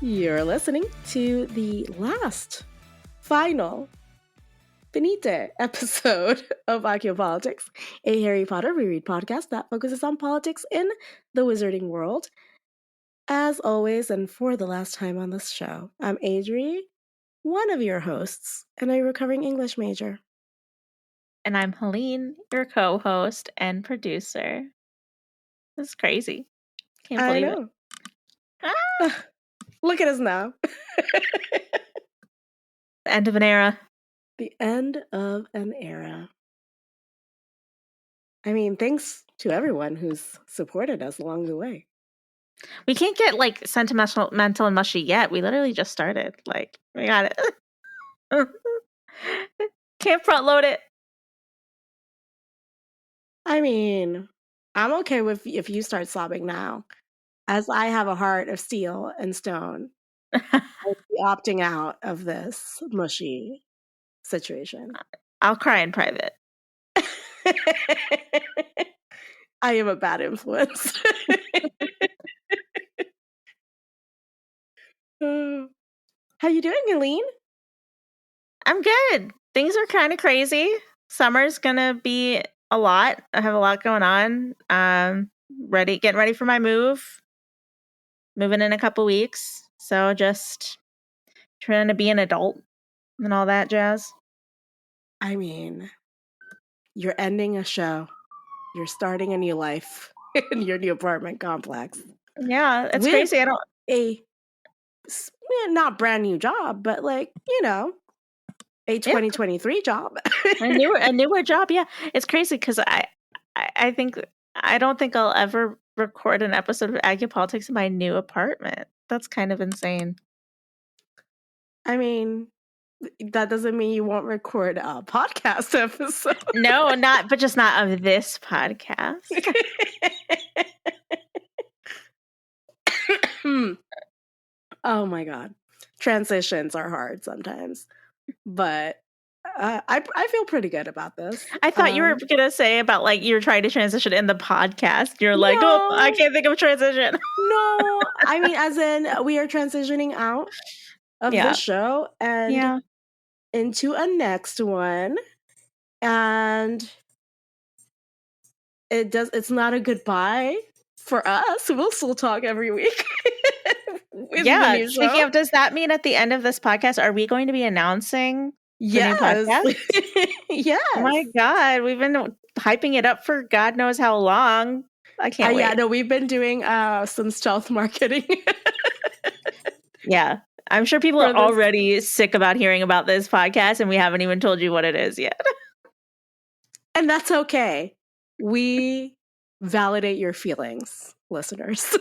You're listening to the last, final, finite episode of Accio Politics, a Harry Potter reread podcast that focuses on politics in the wizarding world. As always, and for the last time on this show, I'm Adri, one of your hosts, and a recovering English major. And I'm Helene, your co-host and producer. This is crazy. Can't believe I know. it. Ah! Look at us now. The end of an era. The end of an era. I mean, thanks to everyone who's supported us along the way. We can't get sentimental, mental, and mushy yet. We literally just started. We got it. Can't front load it. I mean, I'm okay with if you start sobbing now, as I have a heart of steel and stone. I'll be opting out of this mushy situation. I'll cry in private. I am a bad influence. How you doing, Helene? I'm good. Things are kind of crazy. Summer's gonna be a lot. I have a lot going on. Getting ready for my move. Moving in a couple weeks. So just trying to be an adult and all that jazz. I mean, you're ending a show. You're starting a new life in your new apartment complex. Yeah, it's crazy. I don't not brand new job, but a 2023 job. a newer job. Yeah, it's crazy because I don't think I'll ever record an episode of Accio Politics in my new apartment. That's kind of insane. I mean, that doesn't mean you won't record a podcast episode. No, just not of this podcast. Oh my God. Transitions are hard sometimes, but I feel pretty good about this. I thought you were going to say about you're trying to transition in the podcast. You're like, oh, I can't think of transition. No, I mean, as in we are transitioning out of the show and into a next one. And it's not a goodbye for us. We'll still talk every week. Speaking of, does that mean at the end of this podcast, are we going to be announcing the new podcast? Yes. Oh my God. We've been hyping it up for God knows how long. I can't wait. Yeah, no, we've been doing some stealth marketing. Yeah. I'm sure people are already sick about hearing about this podcast, and we haven't even told you what it is yet. And that's okay. We validate your feelings, listeners.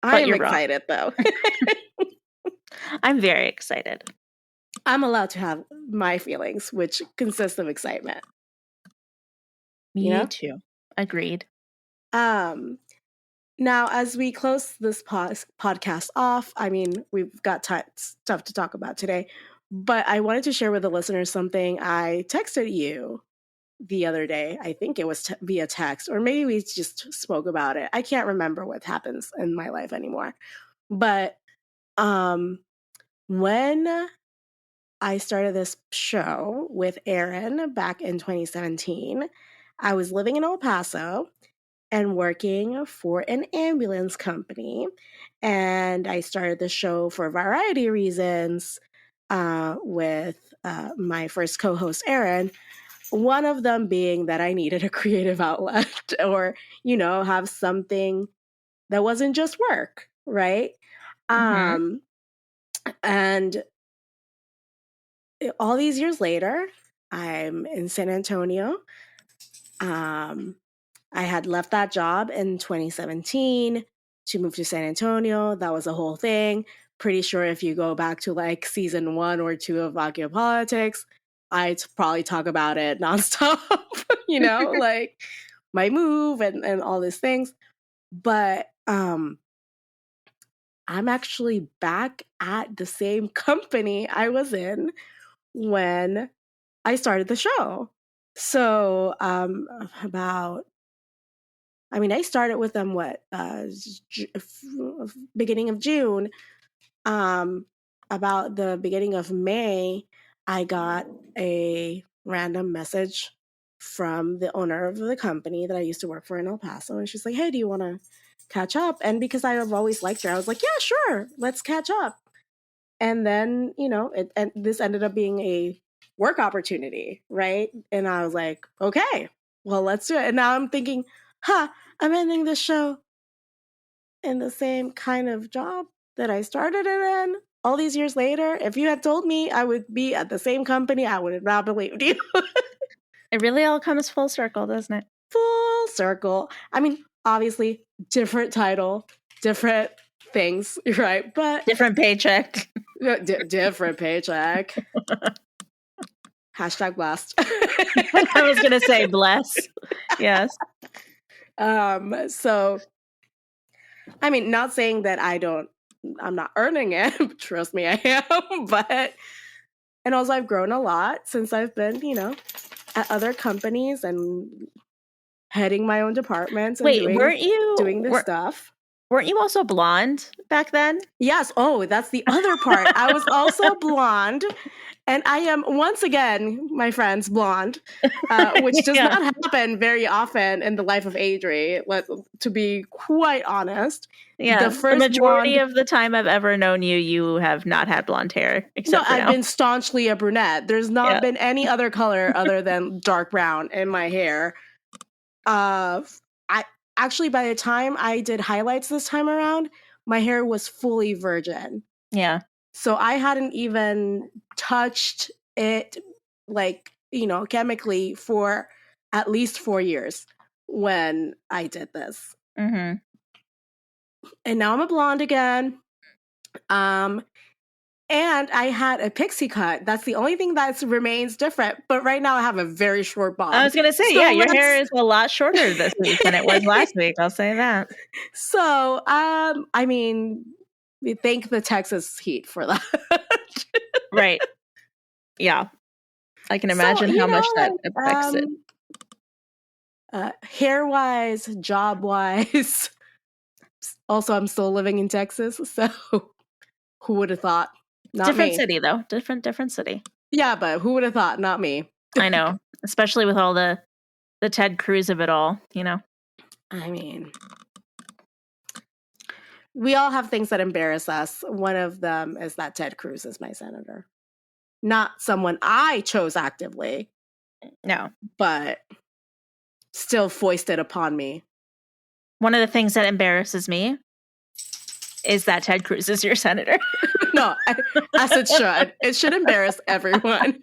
I'm excited, though. I'm very excited. I'm allowed to have my feelings, which consist of excitement. Me too. Agreed. Now, as we close this podcast off, I mean, we've got stuff to talk about today, but I wanted to share with the listeners something I texted you the other day. I think it was via text, or maybe we just spoke about it. I can't remember what happens in my life anymore. But when I started this show with Aaron back in 2017, I was living in El Paso and working for an ambulance company. And I started the show for a variety of reasons with my first co-host, Aaron. One of them being that I needed a creative outlet or, have something that wasn't just work, right? And all these years later, I'm in San Antonio. I had left that job in 2017 to move to San Antonio. That was a whole thing. Pretty sure if you go back to season 1 or 2 of Accio Politics, I'd probably talk about it nonstop, my move and all these things. But I'm actually back at the same company I was in when I started the show. So about I mean, I started with them beginning of June. About the beginning of May, I got a random message from the owner of the company that I used to work for in El Paso, and she's like, "Hey, do you want to catch up?" And because I have always liked her, I was like, "Yeah, sure, let's catch up." And then, and this ended up being a work opportunity, right? And I was like, "Okay, well, let's do it." And now I'm thinking, I'm ending this show in the same kind of job that I started it in all these years later. If you had told me I would be at the same company, I would have not believed you. It really all comes full circle, doesn't it? Full circle. I mean, obviously, different title, different things, right? But different paycheck. Different paycheck. Hashtag blessed. I was gonna say bless. Yes. So, I mean, not saying that I'm not earning it. Trust me, I am. And also I've grown a lot since I've been, at other companies and heading my own departments and doing this stuff. Weren't you also blonde back then? Yes. Oh, that's the other part. I was also blonde. And I am, once again, my friends, blonde, which does not happen very often in the life of Adri, to be quite honest. Yeah, the majority of the time I've ever known you, you have not had blonde hair. Except for I've been staunchly a brunette. There's not been any other color other than dark brown in my hair. Actually, by the time I did highlights this time around, my hair was fully virgin. Yeah. So I hadn't even touched it, chemically for at least 4 years when I did this. Mm-hmm. And now I'm a blonde again. And I had a pixie cut. That's the only thing that remains different. But right now I have a very short bob. I was going to say, your hair is a lot shorter this week than it was last week. I'll say that. So, I mean, we thank the Texas heat for that. Right. Yeah. I can imagine how much that affects it. Hair-wise, job-wise. Also, I'm still living in Texas, so who would have thought? Not different me. City, though. Different city. Yeah, but who would have thought? Not me. I know. Especially with all the Ted Cruz of it all, I mean, we all have things that embarrass us. One of them is that Ted Cruz is my senator. Not someone I chose actively. No. But still foisted upon me. One of the things that embarrasses me is that Ted Cruz is your senator. No, as it should. It should embarrass everyone.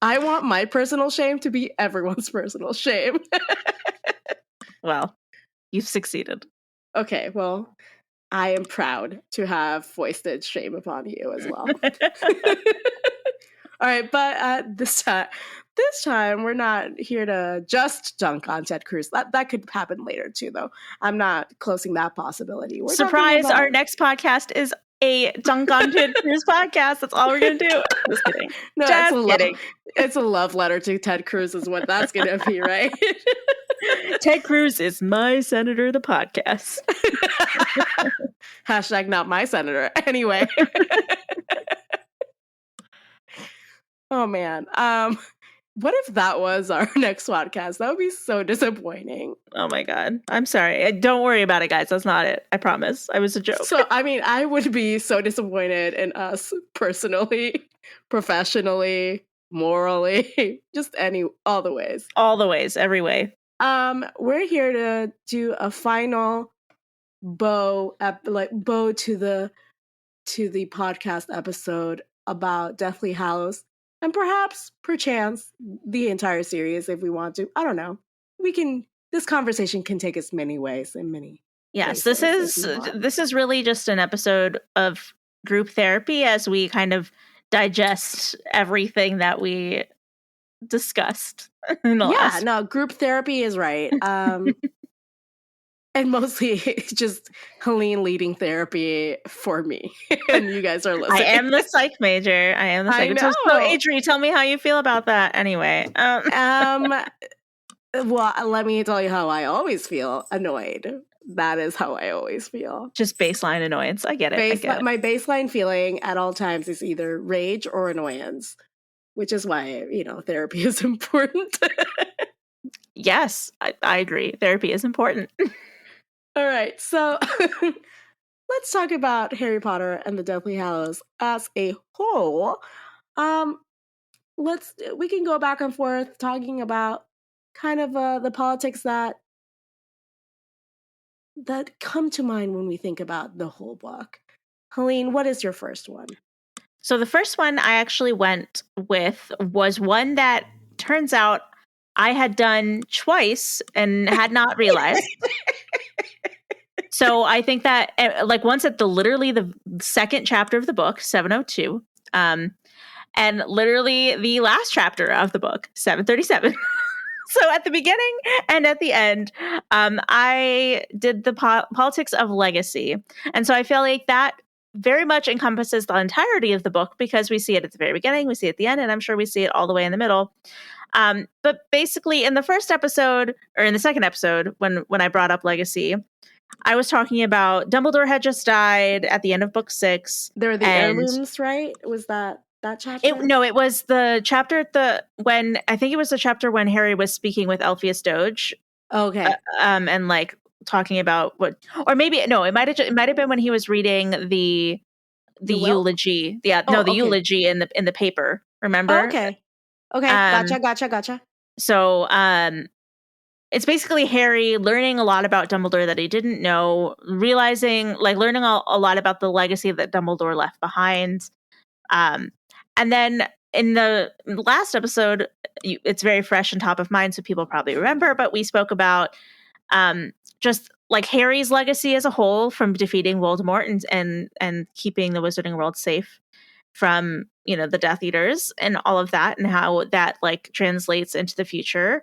I want my personal shame to be everyone's personal shame. Well, you've succeeded. Okay, well, I am proud to have foisted shame upon you as well. All right, but this time we're not here to just dunk on Ted Cruz. That could happen later too, though. I'm not closing that possibility. Surprise! Our next podcast is a dunk on Ted Cruz podcast. That's all we're gonna do. Just kidding. No, just kidding. It's a love letter to Ted Cruz, is what that's gonna be, right? Ted Cruz is my senator. The podcast. Hashtag not my senator. Anyway. Oh man. What if that was our next podcast? That would be so disappointing. Oh my God. I'm sorry. Don't worry about it, guys. That's not it. I promise. I was a joke. So, I mean, I would be so disappointed in us personally, professionally, morally, just all the ways. All the ways, every way. We're here to do a final bow to the podcast episode about Deathly Hallows. And perchance, the entire series if we want to. I don't know. This conversation can take us many ways and many. Yes, this is really just an episode of group therapy as we kind of digest everything that we discussed. Group therapy is right. And mostly just Helene leading therapy for me. And you guys are listening. I am the psych major. I know. So, Adri, tell me how you feel about that anyway. Well, let me tell you how I always feel annoyed. That is how I always feel. Just baseline annoyance. I get it. My baseline feeling at all times is either rage or annoyance, which is why, therapy is important. Yes, I agree. Therapy is important. All right, so let's talk about Harry Potter and the Deathly Hallows as a whole. Um, we can go back and forth talking about kind of the politics that come to mind when we think about the whole book. Helene, what is your first one? So the first one I actually went with was one that turns out I had done twice and had not realized. So I think that like once at literally the second chapter of the book, 702, and literally the last chapter of the book, 737. So at the beginning and at the end, I did the politics of legacy. And so I feel like that very much encompasses the entirety of the book because we see it at the very beginning, we see it at the end, and I'm sure we see it all the way in the middle. But basically in the first episode, or in the second episode, when I brought up legacy, I was talking about Dumbledore had just died at the end of book 6. There are the heirlooms, right? Was that chapter? It was the chapter when I think it was the chapter when Harry was speaking with Elphias Doge. Okay. And like talking about what, or maybe no, it might have been when he was reading the eulogy. Yeah, no, the eulogy in the paper. Remember? Oh, okay. Gotcha. So, it's basically Harry learning a lot about Dumbledore that he didn't know, learning a lot about the legacy that Dumbledore left behind. And then in the last episode, it's very fresh and top of mind, so people probably remember, but we spoke about just like Harry's legacy as a whole from defeating Voldemort and keeping the Wizarding World safe from, the Death Eaters and all of that, and how that like translates into the future.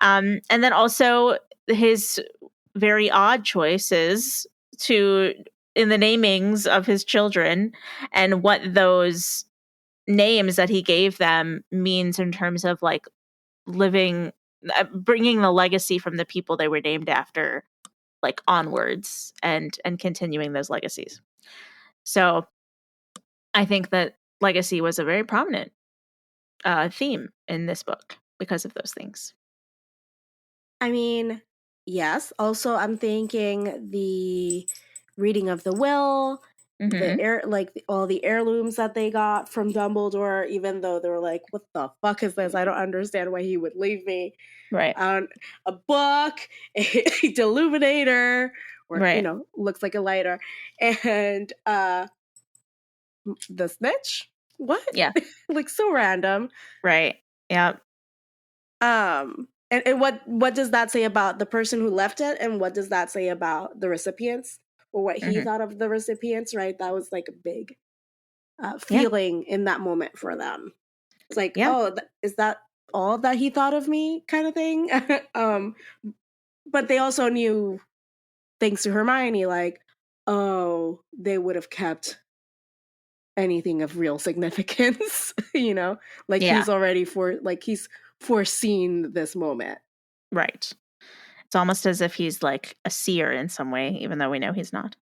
And then also his very odd choices in the namings of his children and what those names that he gave them means in terms of like bringing the legacy from the people they were named after like onwards and continuing those legacies. So I think that legacy was a very prominent theme in this book because of those things. I mean, yes. Also, I'm thinking the reading of the will, all the heirlooms that they got from Dumbledore, even though they were like, what the fuck is this? I don't understand why he would leave me. Right. A book, a deluminator, or, looks like a lighter. And the snitch? What? Yeah. Like so random. Right. Yeah. And what does that say about the person who left it, and what does that say about the recipients, or what he thought of the recipients? Right, that was like a big feeling in that moment for them. It's like, is that all that he thought of me, kind of thing. But they also knew, thanks to Hermione, like, oh, they would have kept anything of real significance. He's already he's foreseen this moment. Right. It's almost as if he's like a seer in some way, even though we know he's not.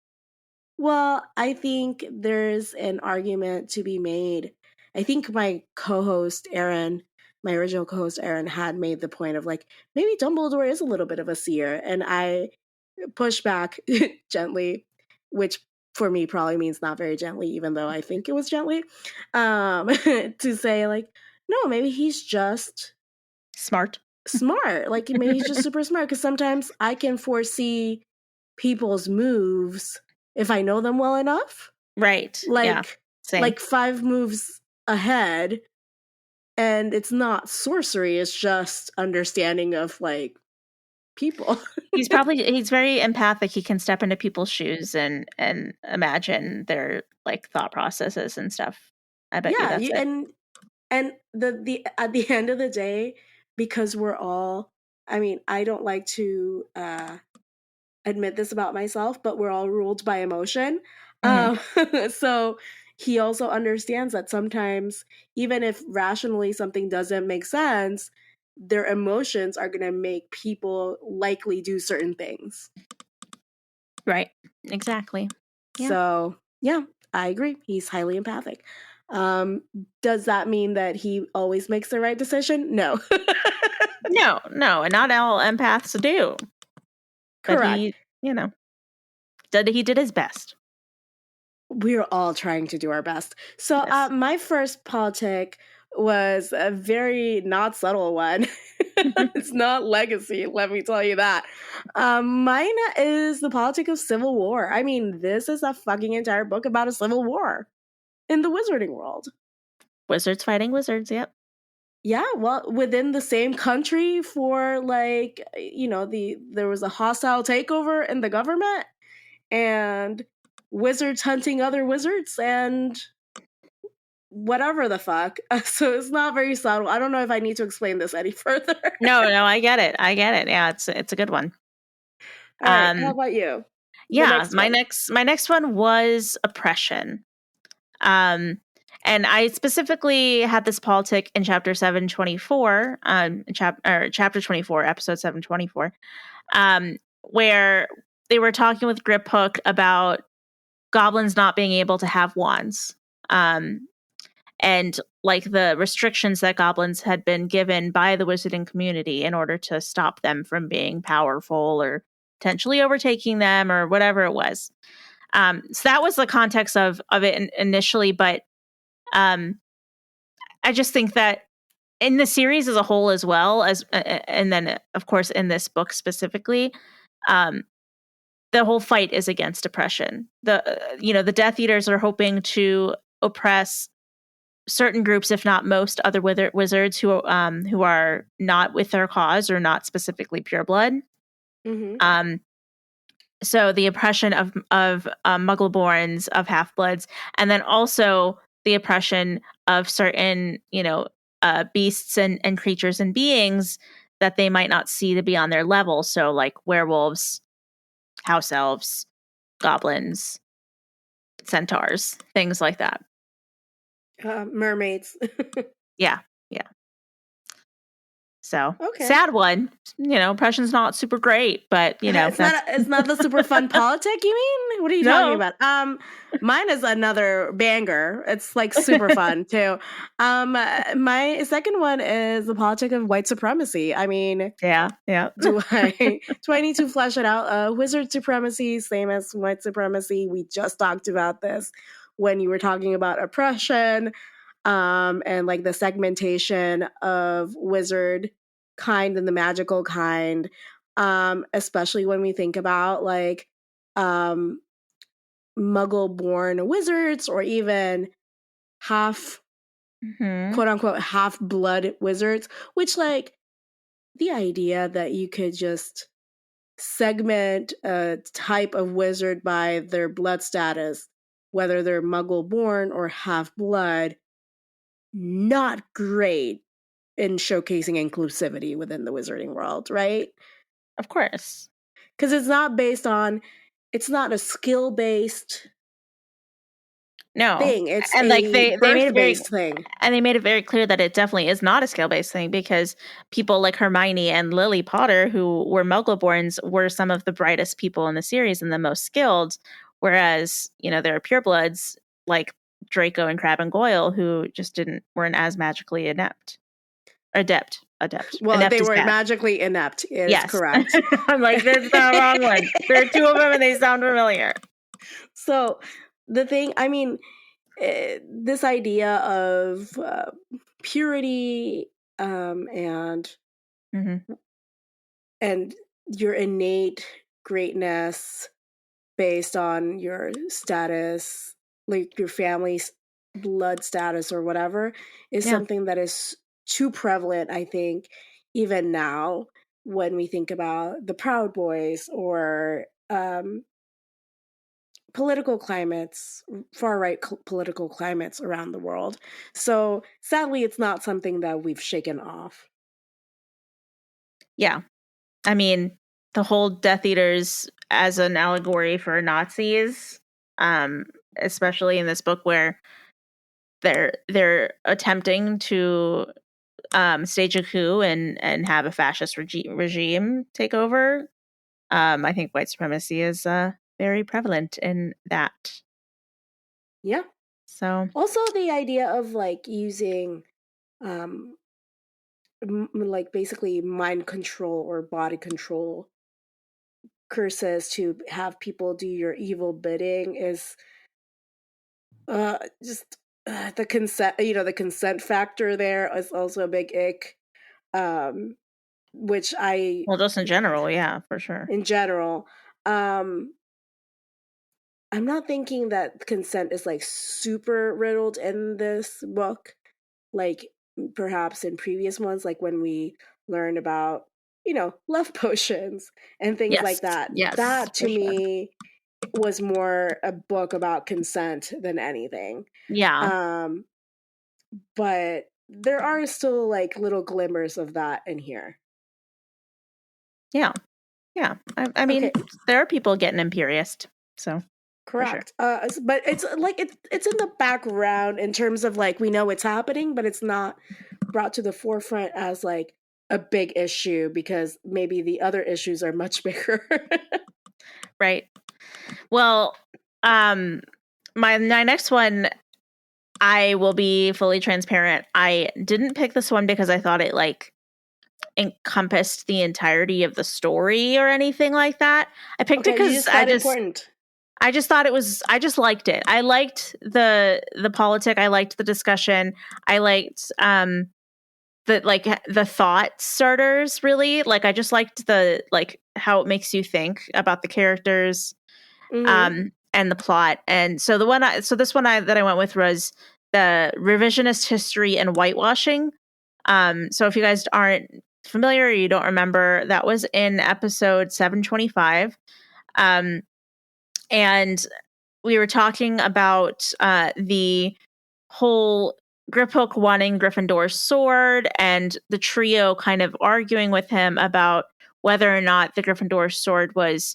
Well, I think there's an argument to be made. I think my co-host Aaron, my original co-host Aaron, had made the point of like, maybe Dumbledore is a little bit of a seer, and I pushed back gently, which for me probably means not very gently, even though I think it was gently, to say like, no, maybe he's just smart. Like maybe he's just super smart, because sometimes I can foresee people's moves if I know them well enough. Right. Like 5 moves ahead, and it's not sorcery, it's just understanding of like people. He's very empathic. He can step into people's shoes and imagine their like thought processes and stuff. I bet you that's it. And the at the end of the day, because we're all, I mean, I don't like to admit this about myself, but we're all ruled by emotion. So he also understands that sometimes, even if rationally something doesn't make sense, their emotions are going to make people likely do certain things. Right. Exactly. Yeah. So, yeah, I agree. He's highly empathic. Does that mean that he always makes the right decision? No. No, and not all empaths do. But Correct. he, he did his best. We're all trying to do our best. So, Yes. my first politic was a very not subtle one. It's not legacy, let me tell you that. Mine is the politic of civil war. I mean, this is a fucking entire book about a civil war in the wizarding world. Wizards fighting wizards, yep. Yeah, well, within the same country for like, there was a hostile takeover in the government and wizards hunting other wizards and whatever the fuck. So it's not very subtle. I don't know if I need to explain this any further. No, I get it. Yeah, it's a good one. All right, how about you? Yeah, my next one was oppression. And I specifically had this politic in chapter 724, chapter 24, episode 724, where they were talking with Griphook about goblins not being able to have wands. And like the restrictions that goblins had been given by the wizarding community in order to stop them from being powerful or potentially overtaking them or whatever it was. So that was the context of it initially, but I just think that in the series as a whole, as well as, and then of course in this book specifically, the whole fight is against oppression. The Death Eaters are hoping to oppress certain groups, if not most, other wizards who are not with their cause or not specifically pureblood. Mm-hmm. So the oppression of Muggleborns, of half-bloods, and then also the oppression of certain, beasts and creatures and beings that they might not see to be on their level. So like werewolves, house elves, goblins, centaurs, things like that. Mermaids. Yeah. So Okay. sad one. Oppression's not super great, but it's not the super fun politic, you mean? What are you talking about? Mine is another banger. It's like super fun too. My second one is the politic of white supremacy. I mean, yeah. do I need to flesh it out? Wizard supremacy, same as white supremacy. We just talked about this when you were talking about oppression. And like the segmentation of wizard kind and the magical kind, especially when we think about like muggle-born wizards or even half, quote unquote, half-blood wizards, which like the idea that you could just segment a type of wizard by their blood status, whether they're muggle-born or half-blood, not great in showcasing inclusivity within the wizarding world, right? Of course. Because it's not a skill-based thing. It's and like they made it very thing. And they made it very clear that it definitely is not a skill-based thing, because people like Hermione and Lily Potter, who were Muggleborns, were some of the brightest people in the series and the most skilled, whereas, there are purebloods like Draco and Crabbe and Goyle who just weren't as magically adept. Well, inept they were bad. magically inept. Yes. Correct. I'm like, that's the wrong one. There are two of them and they sound familiar. So the thing, I mean, this idea of purity and your innate greatness based on your status, like your family's blood status or whatever, is something that is too prevalent, I think, even now when we think about the Proud Boys or political climates, far-right political climates around the world. So sadly, it's not something that we've shaken off. Yeah. I mean, the whole Death Eaters as an allegory for Nazis, especially in this book where they're attempting to stage a coup and have a fascist regime take over. I think white supremacy is very prevalent in that. Yeah. So Also, the idea of like using, um, like basically mind control or body control curses to have people do your evil bidding is just the consent. You know, the consent factor there is also a big ick. Um, which I, well, just in general, yeah, for sure. in general, um, I'm not thinking that consent is like super riddled in this book, like perhaps in previous ones, like when we learned about, you know, love potions and things Yes, like that. yes, That for to sure. me was more a book about consent than anything. Yeah, Um, but there are still like little glimmers of that in here. yeah, yeah. I mean, Okay, there are people getting imperious, so for sure. correct. But it's like it's in the background in terms of like we know it's happening, but it's not brought to the forefront as like a big issue because maybe the other issues are much bigger. Right. Well, um, my next one, I will be fully transparent. I didn't pick this one because I thought it like encompassed the entirety of the story or anything like that. I picked it Okay, you because just thought important. I just thought it was I just liked it. I liked the politic. I liked the discussion. I liked the thought starters really. Like I just liked the like how it makes you think about the characters Mm-hmm. and the plot. And so this one that I went with was the revisionist history and whitewashing. So if you guys aren't familiar or you don't remember, that was in episode 725. Um, and we were talking about the whole Griphook wanting Gryffindor's sword and the trio kind of arguing with him about whether or not the Gryffindor sword was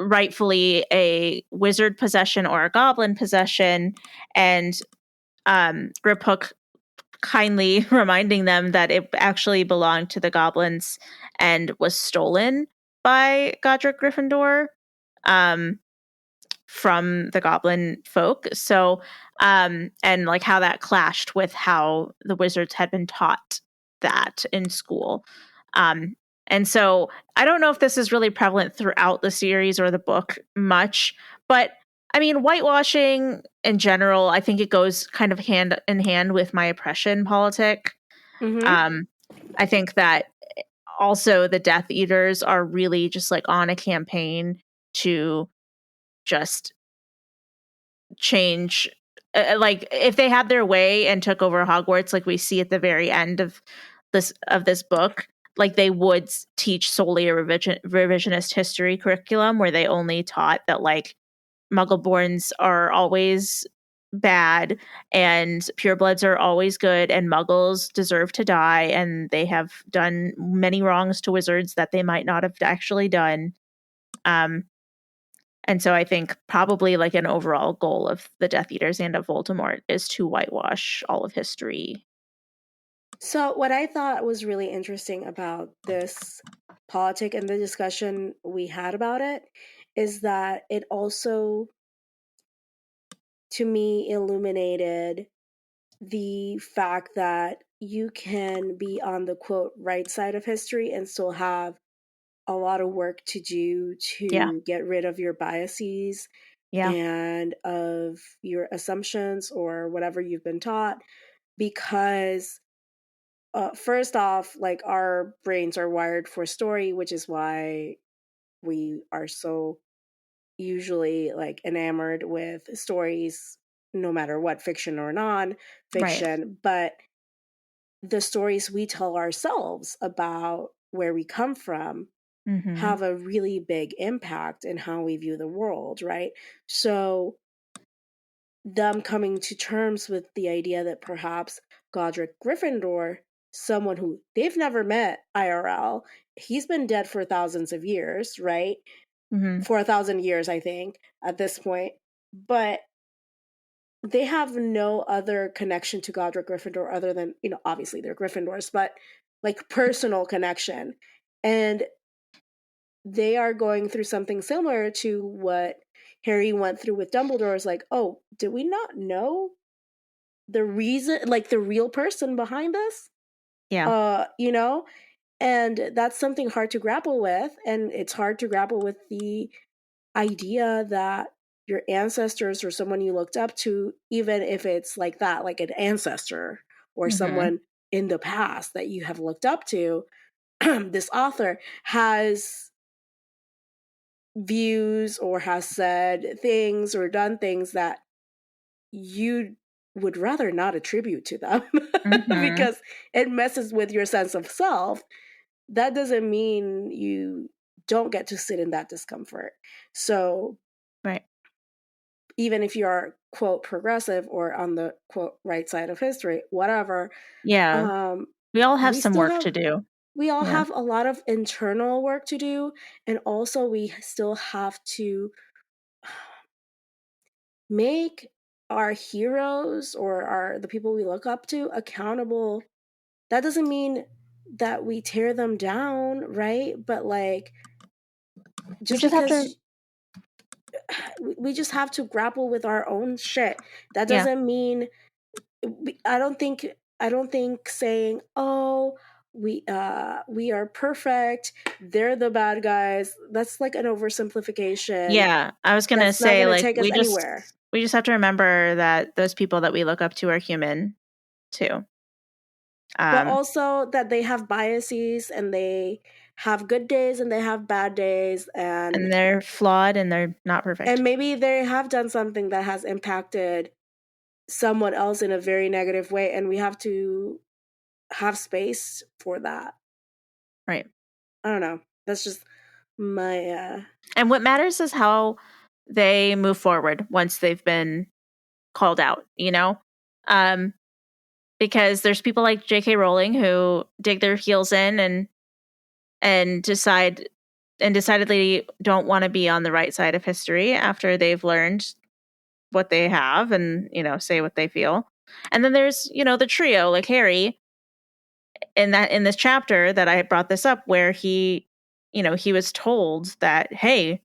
rightfully a wizard possession or a goblin possession, and Griphook kindly reminding them that it actually belonged to the goblins and was stolen by Godric Gryffindor. Um, from the goblin folk. So, and like how that clashed with how the wizards had been taught that in school. Um, and so I don't know if this is really prevalent throughout the series or the book much, but I mean, whitewashing in general, I think it goes kind of hand in hand with my oppression politic. Mm-hmm. Um, I think that also the Death Eaters are really just like on a campaign to just change like if they had their way and took over Hogwarts like we see at the very end of this book, like they would teach solely a revisionist history curriculum where they only taught that like muggleborns are always bad and purebloods are always good and muggles deserve to die and they have done many wrongs to wizards that they might not have actually done. um and so I think probably like an overall goal of the Death Eaters and of Voldemort is to whitewash all of history. So what I thought was really interesting about this politic and the discussion we had about it is that it also to me illuminated the fact that you can be on the quote right side of history and still have a lot of work to do Yeah. to get rid of your biases Yeah. and of your assumptions or whatever you've been taught because first off like our brains are wired for story, which is why we are so usually like enamored with stories no matter what, fiction or Right. non-fiction. But the stories we tell ourselves about where we come from Mhm. have a really big impact in how we view the world, right? So, them coming to terms with the idea that perhaps Godric Gryffindor, someone who they've never met IRL, he's been dead for thousands of years, right? Mhm. For 1,000 years, I think, at this point. But they have no other connection to Godric Gryffindor other than, obviously they're Gryffindors, but like personal connection. And they are going through something similar to what Harry went through with Dumbledore. Is like, oh, did we not know the reason, like the real person behind this? Yeah. You know? And that's something hard to grapple with. And it's hard to grapple with the idea that your ancestors or someone you looked up to, even if it's like that, like an ancestor or Mm-hmm. someone in the past that you have looked up to, this author has views or has said things or done things that you would rather not attribute to them Mm-hmm. because it messes with your sense of self. That doesn't mean you don't get to sit in that discomfort. So Right. even if you are quote progressive or on the quote right side of history, whatever, Yeah. um, We all have we some still work have to do. we all Yeah. have a lot of internal work to do, and also we still have to make our heroes or the people we look up to accountable. That doesn't mean that we tear them down, right? But like, We just just have to, because we just have to grapple with our own shit. That yeah. doesn't mean I don't think saying, "Oh, we are perfect, they're the bad guys." That's like an oversimplification. Yeah. I was going to That's not say, going to like, take us anywhere. we just have to remember that those people that we look up to are human too. But Um, also that they have biases and they have good days and they have bad days, and and they're flawed and they're not perfect. maybe they have done something that has impacted someone else in a very negative way, and we have to have space for that. Right. I don't know. That's just my And what matters is how they move forward once they've been called out, you know? Um, because there's people like J.K. Rowling who dig their heels in and decidedly don't want to be on the right side of history after they've learned what they have and, say what they feel. And then there's, the trio like Harry in this chapter that I brought this up where he was told that, hey,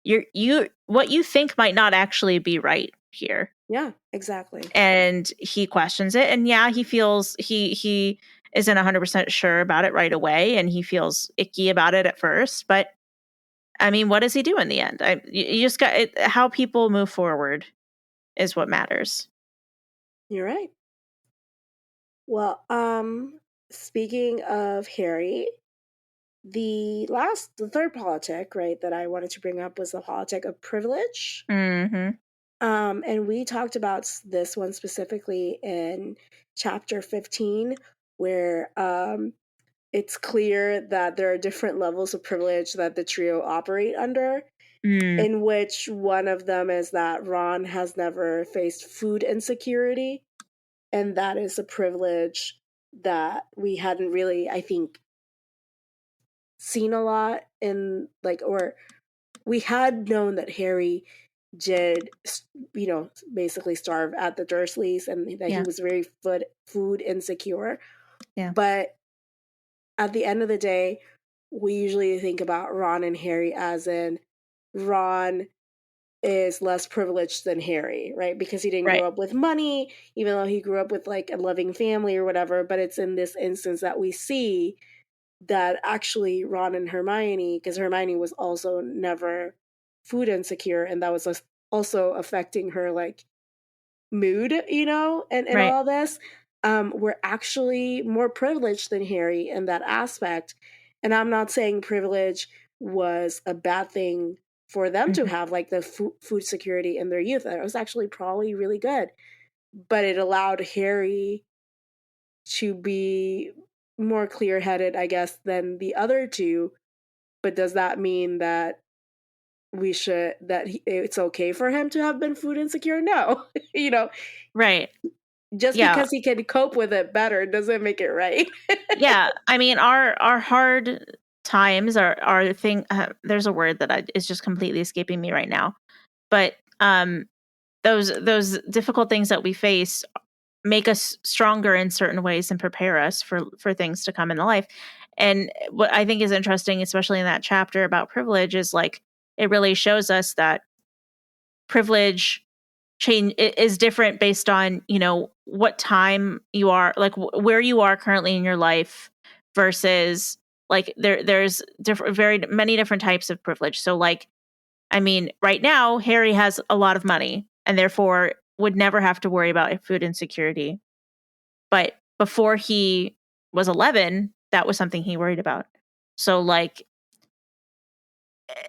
you what you think might not actually be right here. yeah, exactly. And he questions it, and yeah, he feels he isn't 100% sure about it right away, and he feels icky about it at first, but I mean, what does he do in the end? You just got it, how people move forward is what matters. You're right. Well, speaking of Harry, the third politic, right, that I wanted to bring up was the politic of privilege. Mhm. And we talked about this one specifically in chapter 15, where it's clear that there are different levels of privilege that the trio operate under, Mm. in which one of them is that Ron has never faced food insecurity. And that is a privilege that we hadn't really, I think, seen a lot in, like, or we had known that Harry did, basically starve at the Dursleys and that he Yeah. was very food insecure. Yeah. But at the end of the day, we usually think about Ron and Harry as in Ron is less privileged than Harry, right? Because he didn't Right. grow up with money, even though he grew up with like a loving family or whatever. But it's in this instance that we see that actually Ron and Hermione, because Hermione was also never food insecure, and that was also affecting her like mood, and Right. all this, were actually more privileged than Harry in that aspect. And I'm not saying privilege was a bad thing for them to Mhm. have, like the food security in their youth. It was actually probably really good, but it allowed Harry to be more clear headed, I guess, than the other two. But does that mean that it's okay for him to have been food insecure? No. Right. Just Yeah. because he can cope with it better doesn't make it right. Yeah. I mean, our hard times are the thing. There's a word that is just completely escaping me right now, but those difficult things that we face make us stronger in certain ways and prepare us for things to come in life. And what I think is interesting, especially in that chapter about privilege, is like it really shows us that privilege change is different based on, you know, what time you are, like where you are currently in your life versus like there's different, very many different types of privilege. So like, I mean, right now Harry has a lot of money and therefore would never have to worry about food insecurity. But before he was 11, that was something he worried about. So like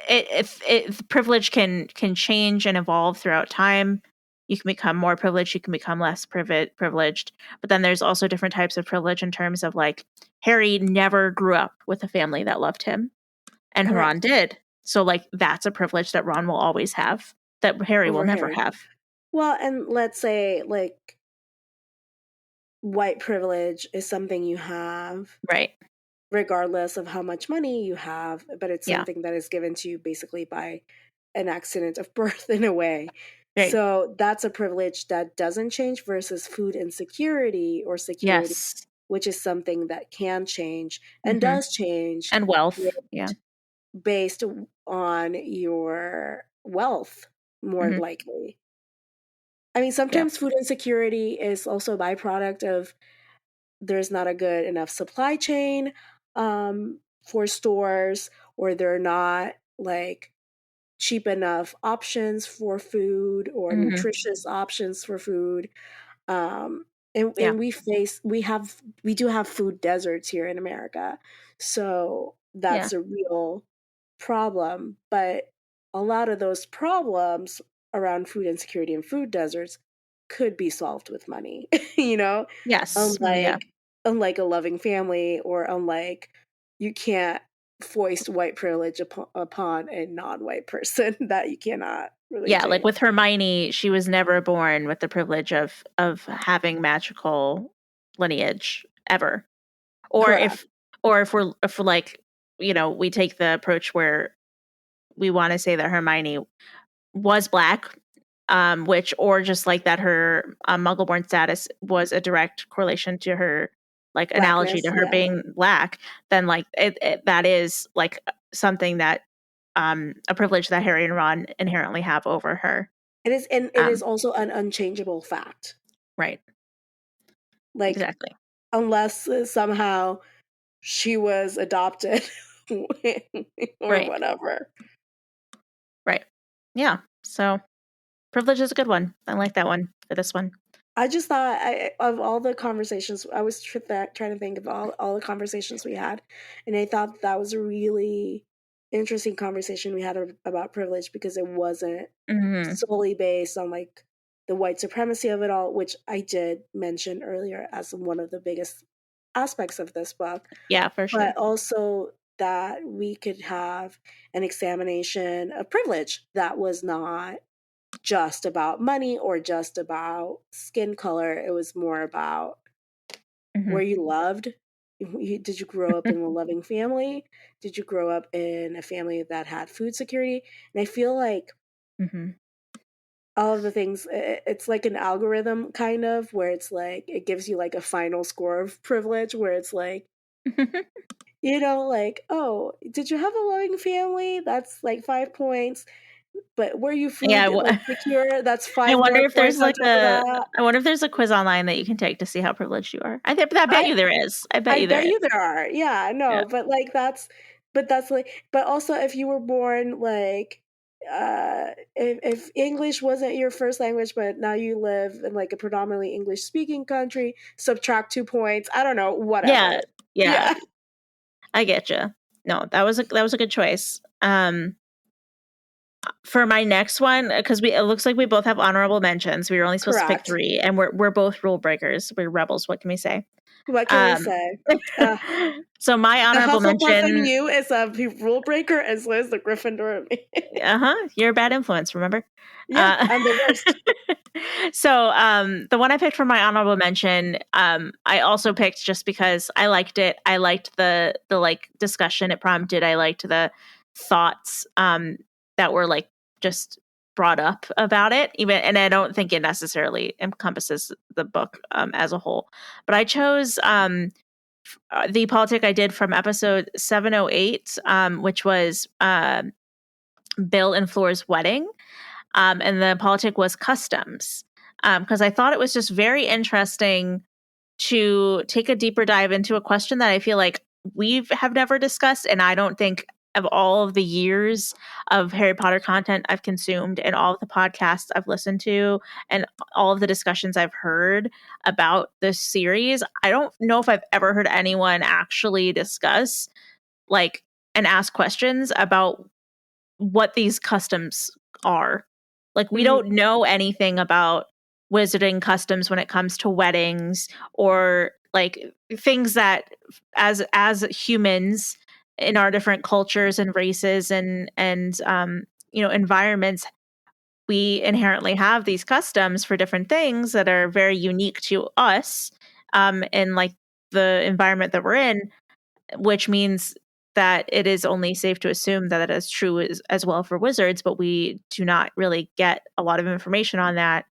if privilege can change and evolve throughout time. You can become more privileged, you can become less privileged. But then there's also different types of privilege in terms of like Harry never grew up with a family that loved him, and Ron Correct. did. So like that's a privilege that Ron will always have that Harry will Over never Harry. have. Well, and let's say like white privilege is something you have Right. regardless of how much money you have, but it's Yeah. something that is given to you basically by an accident of birth in a way. Right. So that's a privilege that doesn't change versus food insecurity or security, Yes. which is something that can change and Hmm. does change And wealth. Yeah. based on your wealth, more Hmm. likely. I mean, Yeah. sometimes food insecurity is also a byproduct of there's not a good enough supply chain for stores, or they're not like cheap enough options for food or Hmm. nutritious options for food. Um, Yeah. and we do have food deserts here in America, so Yeah. that's a real problem. But a lot of those problems around food insecurity and food deserts could be solved with money, you know, Yes. Yeah. unlike unlike a loving family, or unlike you can't foist white privilege upon a non-white person that you cannot really Yeah, like change. with Hermione, she was never born with the privilege of having magical lineage ever. Or Correct. if we're like, you know, we take the approach where we want to say that Hermione was black, which or just like that her Muggle-born status was a direct correlation to her, like analogy Blackness, to her yeah. being black, then like that is like something that a privilege that Harry and Ron inherently have over her. It is, and it is Um, also an unchangeable fact. right. Like, Exactly. unless somehow she was adopted or Right. whatever. Right. Yeah. So privilege is a good one. I like that one for this one. I just thought of all the conversations, I was trying to think of all the conversations we had, and I thought that was a really interesting conversation we had about privilege, because it wasn't Hmm. solely based on like the white supremacy of it all, which I did mention earlier as one of the biggest aspects of this book, Yeah, for sure. but also that we could have an examination of privilege that was not just about money or just about skin color. It was more about, Hmm. were you loved? Did you grow up in a loving family? Did you grow up in a family that had food security? And I feel like Hmm. all of the things, it's like an algorithm kind of, where it's like it gives you like a final score of privilege, where it's like, you know, like, oh, did you have a loving family? That's like 5 points. But were you Yeah. food like secure? That's I five wonder more if points there's on like top of a. that. I wonder if there's a quiz online that you can take to see how privileged you are. I bet I you there is. I bet I you there bet you is. there are. Yeah, Yeah. no, but like that's like, but also if you were born like if English wasn't your first language, but now you live in like a predominantly English speaking country, subtract 2 points. I don't know, Yeah. whatever. Yeah. Yeah. I get you. No, that was a good choice. For my next one, because we it looks like we both have honorable mentions. We were only supposed to pick Correct. three, and we're both rule breakers. We're rebels. What can we say? What can we Um, say? Uh, so my the honorable Hufflepuff in mention. you is a rule breaker, as well as the Gryffindor in me. You're a bad influence. Remember. Yeah, Uh, I'm the worst. so the one I picked for my honorable mention, I also picked just because I liked it. I liked the like discussion it prompted. I liked the thoughts that were like just brought up about it, and I don't think it necessarily encompasses the book as a whole. But I chose the politic I did from episode 708, which was Bill and Flora's wedding. And the politic was customs. Because I thought it was just very interesting to take a deeper dive into a question that I feel like we have never discussed. And I don't think of all of the years of Harry Potter content I've consumed and all of the podcasts I've listened to and all of the discussions I've heard about this series, I don't know if I've ever heard anyone actually discuss like and ask questions about what these customs are. Like we don't know anything about wizarding customs when it comes to weddings or like things that as humans in our different cultures and races and environments, we inherently have these customs for different things that are very unique to us in like the environment that we're in, which means that it is only safe to assume that it is true as well for wizards, but we do not really get a lot of information on that.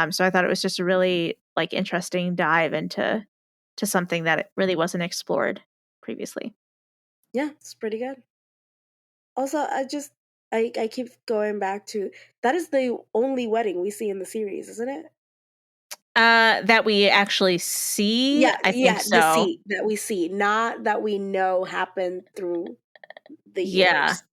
So I thought it was just a really like interesting dive into something that it really wasn't explored previously. Yeah, it's pretty good. Also, I keep going back to that is the only wedding we see in the series, isn't it? That we actually see, I think so. That we see, not that we know happened through the Yeah, years.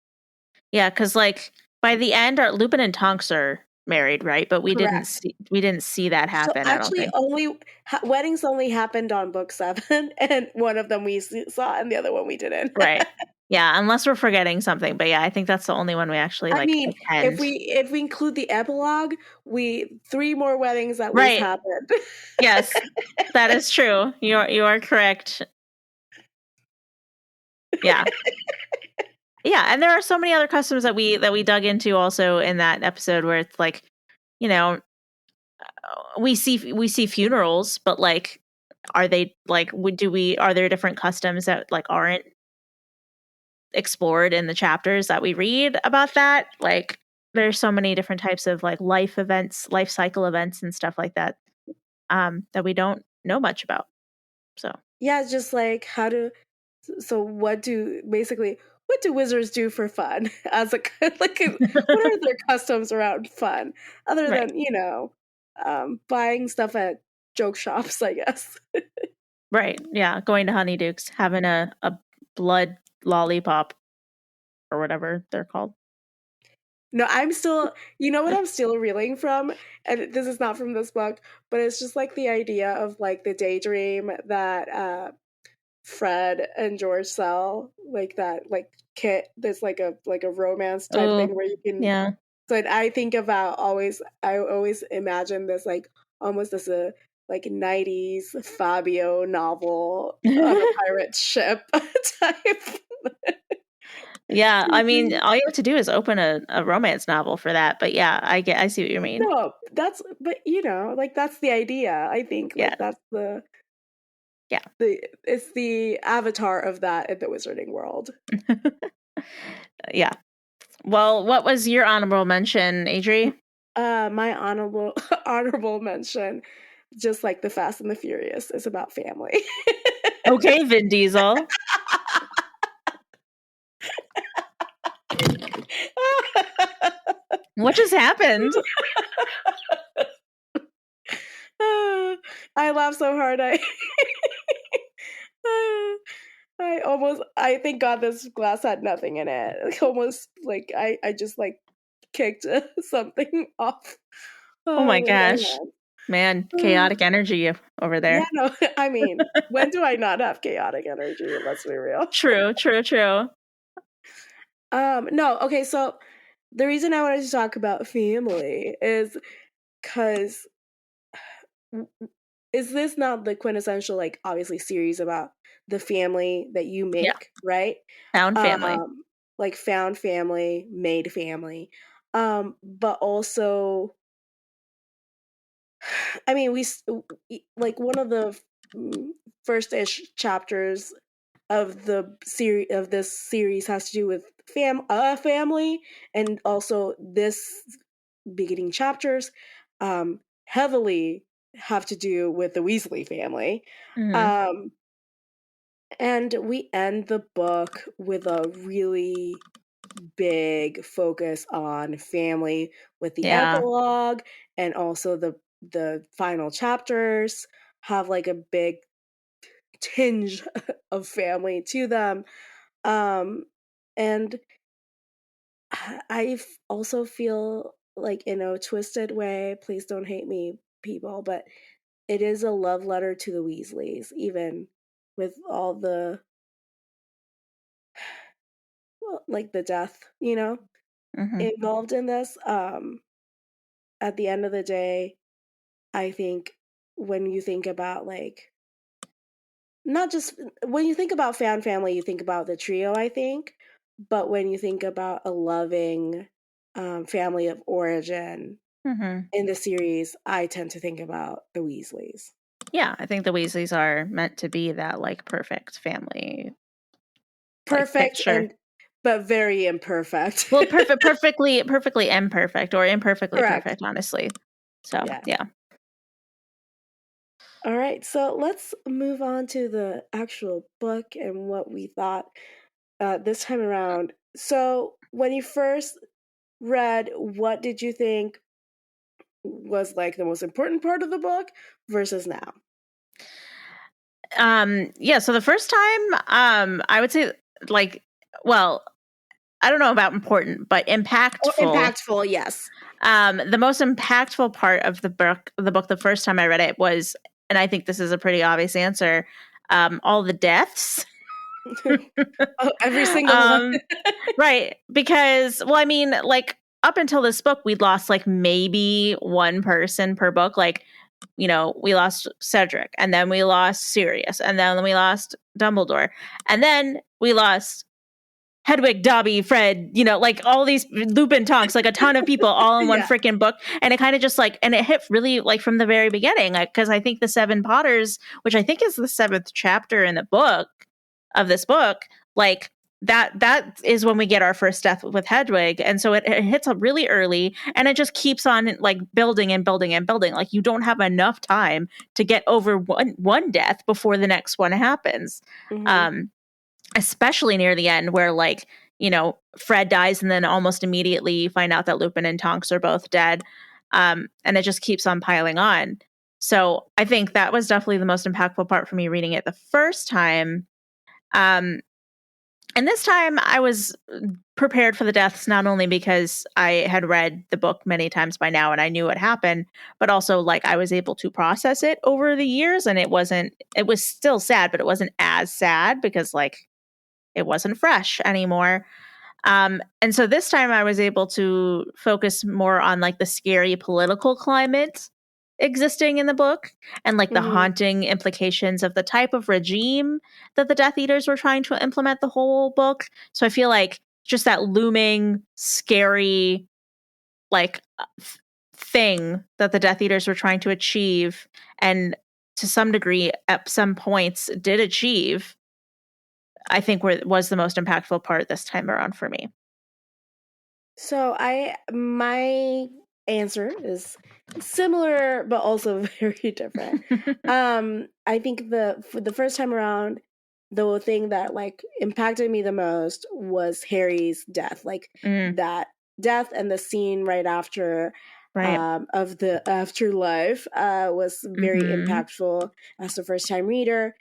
yeah, because like by the end, our Lupin and Tonks are married, right? But Correct. we didn't see that So happen. I don't actually, think. weddings only happened on book 7, and one of them we saw, and the other one we didn't. Right. Yeah, unless we're forgetting something. But yeah, I think that's the only one we actually I like mean, attend. if we include the epilogue, we 3 more weddings at least Right. happened. Yes. That is true. You are correct. Yeah. Yeah, and there are so many other customs that we dug into also in that episode where it's like, you know, we see funerals, but like are they like are there different customs that like aren't explored in the chapters that we read about that? Like there's so many different types of like life events, life cycle events and stuff like that that we don't know much about. So Yeah, it's just like so what do wizards do for fun as a what are their customs around fun other right. than buying stuff at joke shops, I guess. Right. Yeah. Going to Honeydukes, having a blood lollipop or whatever they're called. No, I'm still, you know what I'm still reeling from, and this is not from this book, but it's just like the idea of like the daydream that Fred and George sell, like that like kit there's like a romance type Oh, thing where you can. yeah. So I think about I always imagine this like almost as a like 90s Fabio novel on a pirate ship type. Yeah. I mean, all you have to do is open a romance novel for that. But yeah, I see what you mean. No, but like that's the idea. I think Yeah. like that's Yeah. it's the avatar of that in the wizarding world. Yeah. Well, what was your honorable mention, Adri? My honorable mention, just like the Fast and the Furious, is about family. Okay, Vin Diesel. What just happened? I laughed so hard. I thank God this glass had nothing in it. Like, almost like I just like kicked something off. Oh my Oh my gosh. Man, God. chaotic energy over Yeah, there. no, I mean, when do I not have chaotic energy? Let's be real. True, true, true. No, okay, so the reason I wanted to talk about family is because is this not the quintessential, like, obviously series about the family that you Yeah, make, right? found family. Like found family, made family. But also, I mean, like one of the first-ish chapters of the series of this series has to do with family, and also this beginning chapters heavily have to do with the Weasley family. Mhm. Um, and we end the book with a really big focus on family with the Yeah. epilogue, and also the final chapters have like a big tinge of family to them. Um, and also feel like, in a twisted way, please don't hate me, people, but it is a love letter to the Weasleys, even with all the, well, like the death, Mhm. involved in this. At the end of the day, I think when you think about like, not just when you think about fan family, you think about the trio, I think. But when you think about a loving family of origin Mhm. in the series, I tend to think about the Weasleys. Yeah, I think the Weasleys are meant to be that, like, perfect family, like, Perfect picture. and but very imperfect. Well, perfectly imperfect or imperfectly Correct. perfect, honestly. So, Yeah. yeah. All right. So let's move on to the actual book and what we thought this time around. So when you first read, what did you think was like the most important part of the book versus now? Yeah, so the first time, I would say, like, well, I don't know about important, but Oh, impactful. impactful, yes. The most impactful part of the book the first time I read it was, and I think this is a pretty obvious answer, all the deaths. Oh, every single one. um, right, because, well, I mean, like, up until this book, we'd lost like maybe one person per book. Like, we lost Cedric, and then we lost Sirius, and then we lost Dumbledore, and then we lost Hedwig, Dobby, Fred, like all these Lupin Tonks, like a ton of people all in one Yeah. freaking book. And it kind of just like, and it hit really like from the very beginning. Cause I think the Seven Potters, which I think is the seventh chapter in the book of this book, like that is when we get our first death with Hedwig. And so it hits up really early, and it just keeps on like building and building and building. Like you don't have enough time to get over one death before the next one happens. Hmm. Um, Especially near the end where like Fred dies, and then almost immediately you find out that Lupin and Tonks are both dead. And it just keeps on piling on. So I think that was definitely the most impactful part for me reading it the first time. um, and this time I was prepared for the deaths, not only because I had read the book many times by now and I knew what happened, but also like I was able to process it over the years, and it was still sad, but it wasn't as sad because like it wasn't fresh anymore. And so this time I was able to focus more on like the scary political climate existing in the book, and like the Hmm. haunting implications of the type of regime that the Death Eaters were trying to implement the whole book. So I feel like just that looming, scary, like thing that the Death Eaters were trying to achieve, and to some degree, at some points, did achieve, I think was the most impactful part this time around for me. So my answer is similar but also very different. I think for the first time around, the thing that like impacted me the most was Harry's death. Like Mm, that death and the scene right after right. of the afterlife was very Mhm. impactful as a first time reader.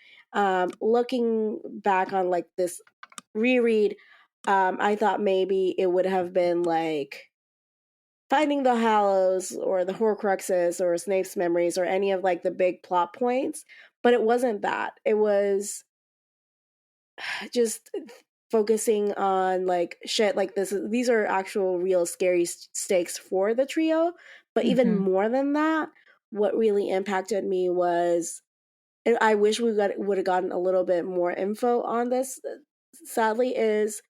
Looking back on like this reread, I thought maybe it would have been like finding the Hallows or the Horcruxes or Snape's memories or any of like the big plot points, but it wasn't that. It was just focusing on like shit like this. These are actual real scary stakes for the trio, but even Mhm. more than that, what really impacted me was, and I wish would have gotten a little bit more info on this. Sadly, is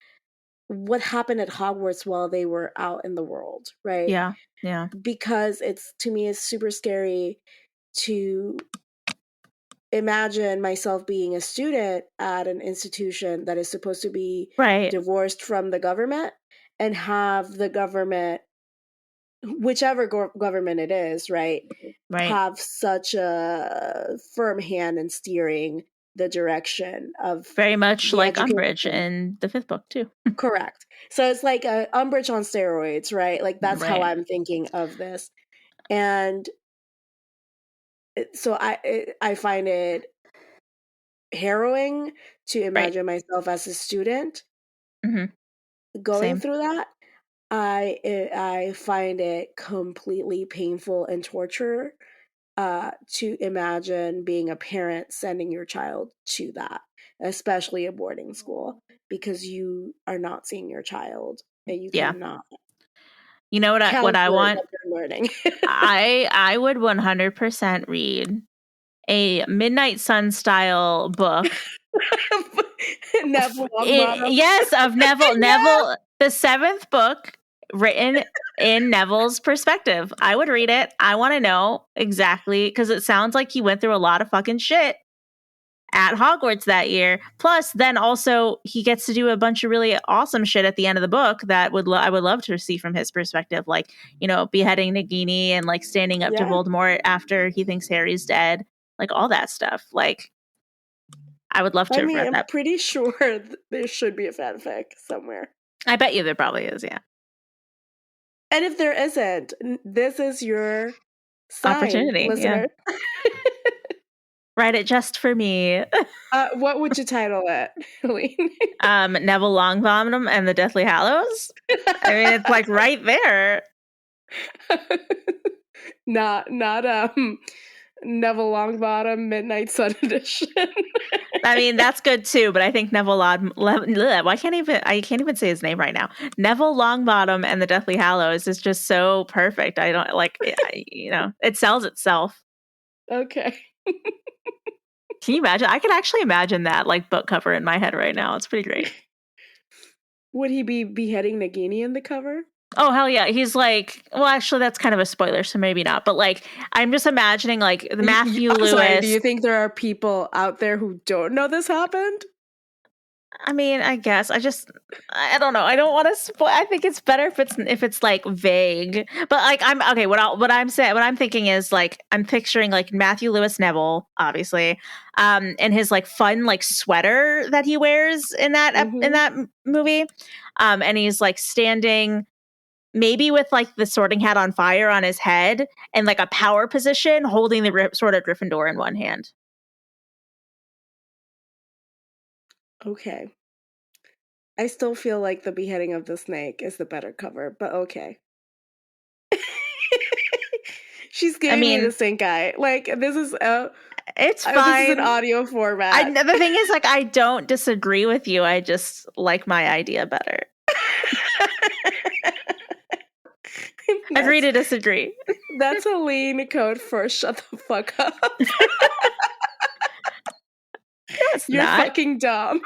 what happened at Hogwarts while they were out in the world, right? Yeah. Yeah. Because it's, to me, it's super scary to imagine myself being a student at an institution that is supposed to be Right. divorced from the government, and have the government whichever government it is, right, Right. have such a firm hand in steering the direction of Very much the like education Umbridge system. in the 5th book too. Correct. So it's like a Umbridge on steroids, right? Like that's how Right. I'm thinking of this. And so I find it harrowing to Right. imagine myself as a student Hmm. going Same. through that. I find it completely painful and torture to imagine being a parent sending your child to that, especially a boarding school, because you are not seeing your child and you Yeah. cannot You know what I counter want? what they're learning. I would 100% read a Midnight Sun style book. Neville Longbottom. Yes, of Neville. Yeah. Neville, the 7th book written in Neville's perspective. I would read it. I want to know exactly, because it sounds like he went through a lot of fucking shit at Hogwarts that year. Plus, then also he gets to do a bunch of really awesome shit at the end of the book that I would love to see from his perspective, like, you know, beheading Nagini and like standing up to Yeah. Voldemort after he thinks Harry's dead, like all that stuff. Like, I would love to I have mean, read I'm that. pretty sure there should be a fanfic somewhere. I bet you there probably is, yeah. And if there isn't, this is your sign, Opportunity, yeah. listener. Write it just for me. What would you title it, Helene? Neville Longbottom and the Deathly Hallows. I mean, it's like right there. not Neville Longbottom Midnight Sun edition. I mean, that's good too, but I think I can't even say his name right now. Neville Longbottom and the Deathly Hallows is just so perfect. I don't like, you know, it sells itself. Okay. Can you imagine? I can actually imagine that like book cover in my head right now. It's pretty great. Would he be beheading Nagini in the cover? Oh, hell yeah. He's like, well, actually, that's kind of a spoiler, so maybe not. But like, I'm just imagining like the Matthew I'm sorry, do Lewis. you think there are people out there who don't know this happened? I mean, I guess I don't know. I don't want to spoil. I think it's better if it's like vague. But like, I'm okay. What I'm thinking is like I'm picturing like Matthew Lewis Neville, obviously, and his like fun like sweater that he wears in Mm-hmm. movie, and he's like standing maybe with like the Sorting Hat on fire on his head and like a power position, holding the sword of Gryffindor in one hand. Okay. I still feel like the beheading of the snake is the better cover, but okay. She's I giving me the mean, stink eye. Like it's this is an fine. audio format. The thing is, like, I don't disagree with you. I just like my idea better. Agree to disagree. That's a lean code for shut the fuck up. It's You're not. fucking dumb.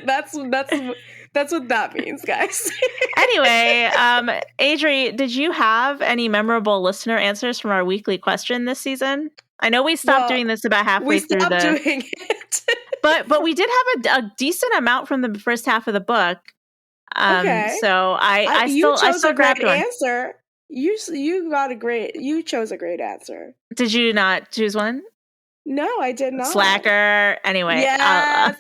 That's what that means, guys. Anyway, Adri, did you have any memorable listener answers from our weekly question this season? I know we stopped doing this about we halfway through stopped doing it. but we did have a decent amount from the first half of the book. Okay. So I chose still a great grabbed one. answer. You chose a great answer. Did you not choose one? No, I did not. Slacker. Anyway, yes.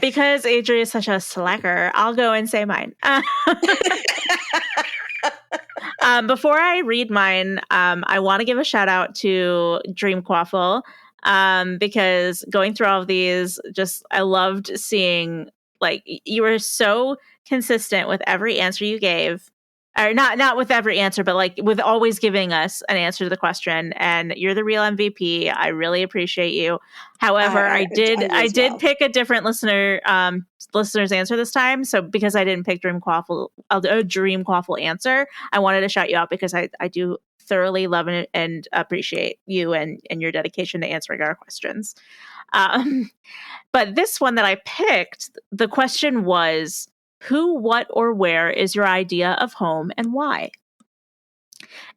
Because Adri is such a slacker, I'll go and say mine. Before I read mine, I want to give a shout out to Dream Quaffle, because going through all of these, just I loved seeing like you were so consistent with every answer you gave, or not with every answer, but like with always giving us an answer to the question. And you're the real MVP. I really appreciate you. However, I did pick a different listener's answer this time. So because I didn't pick a Dream Quaffle answer, I wanted to shout you out because I do thoroughly love and appreciate you and your dedication to answering our questions. But this one that I picked, the question was, who, what, or where is your idea of home and why?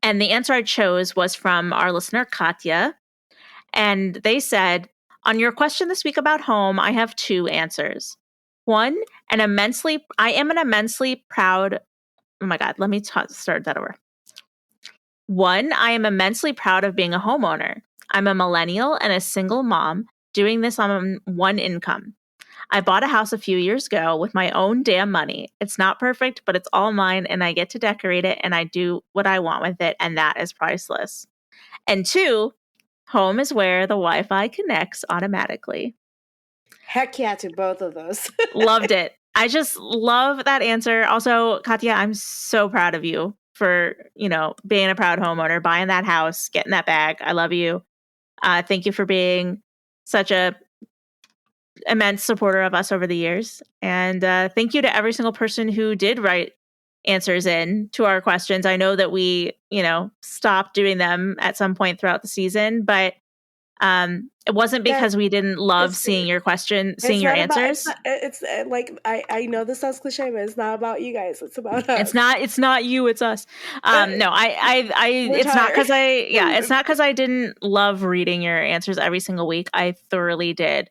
And the answer I chose was from our listener, Katya. And they said, on your question this week about home, I have two answers. One, I am an immensely proud Oh my God, let me start that over. 1, I am immensely proud of being a homeowner. I'm a millennial and a single mom doing this on one income. I bought a house a few years ago with my own damn money. It's not perfect, but it's all mine and I get to decorate it and I do what I want with it, and that is priceless. And 2, home is where the Wi-Fi connects automatically. Heck yeah to both of those. Loved it. I just love that answer. Also, Katya, I'm so proud of you for, being a proud homeowner, buying that house, getting that bag. I love you. Thank you for being such a immense supporter of us over the years. And thank you to every single person who did write answers in to our questions. I know that we, stopped doing them at some point throughout the season, but it wasn't Yeah, because we didn't love it's seeing your question, seeing it's your not about answers. it's like I know this sounds cliche, but it's not about you guys. It's about us. It's not you, it's us. No, We're it's not tired. because it's not because I didn't love reading your answers every single week. I thoroughly did.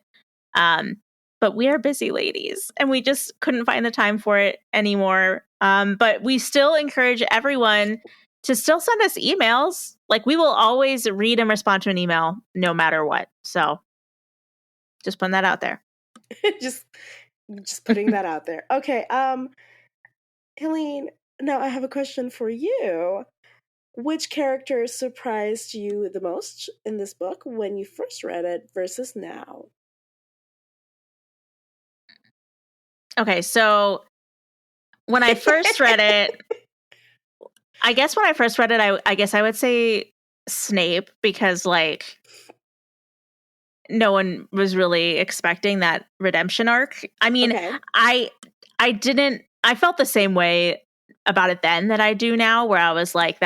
But we are busy ladies and we just couldn't find the time for it anymore. But we still encourage everyone to still send us emails. Like, we will always read and respond to an email no matter what. So just putting that out there. just putting that out there. Okay, Helene, now I have a question for you. Which character surprised you the most in this book when you first read it versus now? Okay, so when I first read it, I guess when I first read it, I guess I would say Snape, because like no one was really expecting that redemption arc. I mean, Okay. I felt the same way about it then that I do now, where I was like,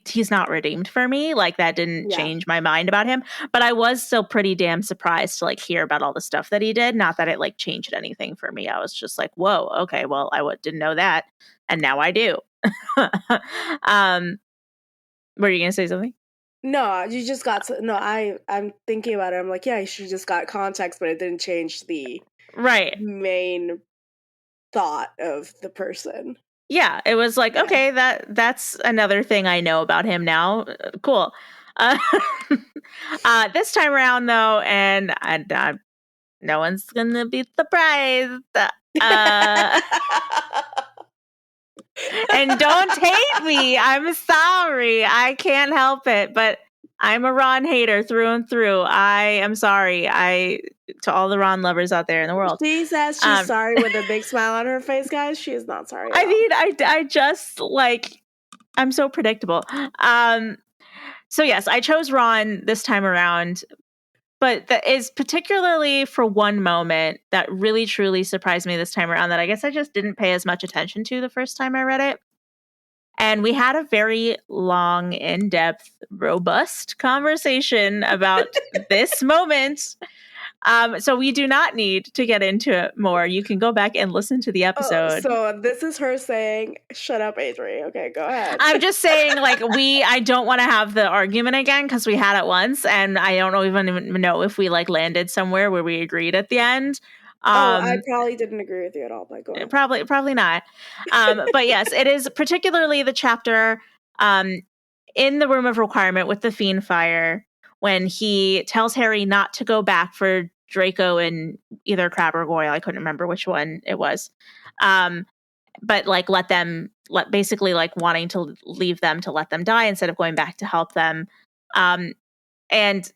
he's not redeemed for me. Like, that didn't Yeah. change my mind about him. But I was still pretty damn surprised to like hear about all the stuff that he did. Not that it like changed anything for me. I was just like, whoa, okay, well, didn't know that, and now I do. Were you gonna say something? No, you just got to, no, I'm thinking about it. I'm like, yeah, she just got context, but it didn't change the Right. main thought of the person. Yeah, it was like, Yeah. okay, that's another thing I know about him now. Cool. Uh, this time around, though, and no one's gonna be surprised. And don't hate me. I'm sorry. I can't help it, but I'm a Ron hater through and through. I am sorry. To all the Ron lovers out there in the world. She says she's sorry with a big smile on her face, guys. She is not sorry at all. mean, I just like, I'm so predictable. So yes, I chose Ron this time around, but that is particularly for one moment that really truly surprised me this time around that I guess I just didn't pay as much attention to the first time I read it. And we had a very long, in-depth, robust conversation about this moment. So we do not need to get into it more. You can go back and listen to the episode. So this is her saying, shut up, Adri. Okay, go ahead. I'm just saying, like, I don't want to have the argument again because we had it once, and I don't even know if we like landed somewhere where we agreed at the end. I probably didn't agree with you at all, but go ahead. Probably not. But yes, it is particularly the chapter in the Room of Requirement with the Fiend Fire, when he tells Harry not to go back for Draco and either Crab or Goyle. I couldn't remember which one it was. But like basically like wanting to leave them to let them die instead of going back to help them. And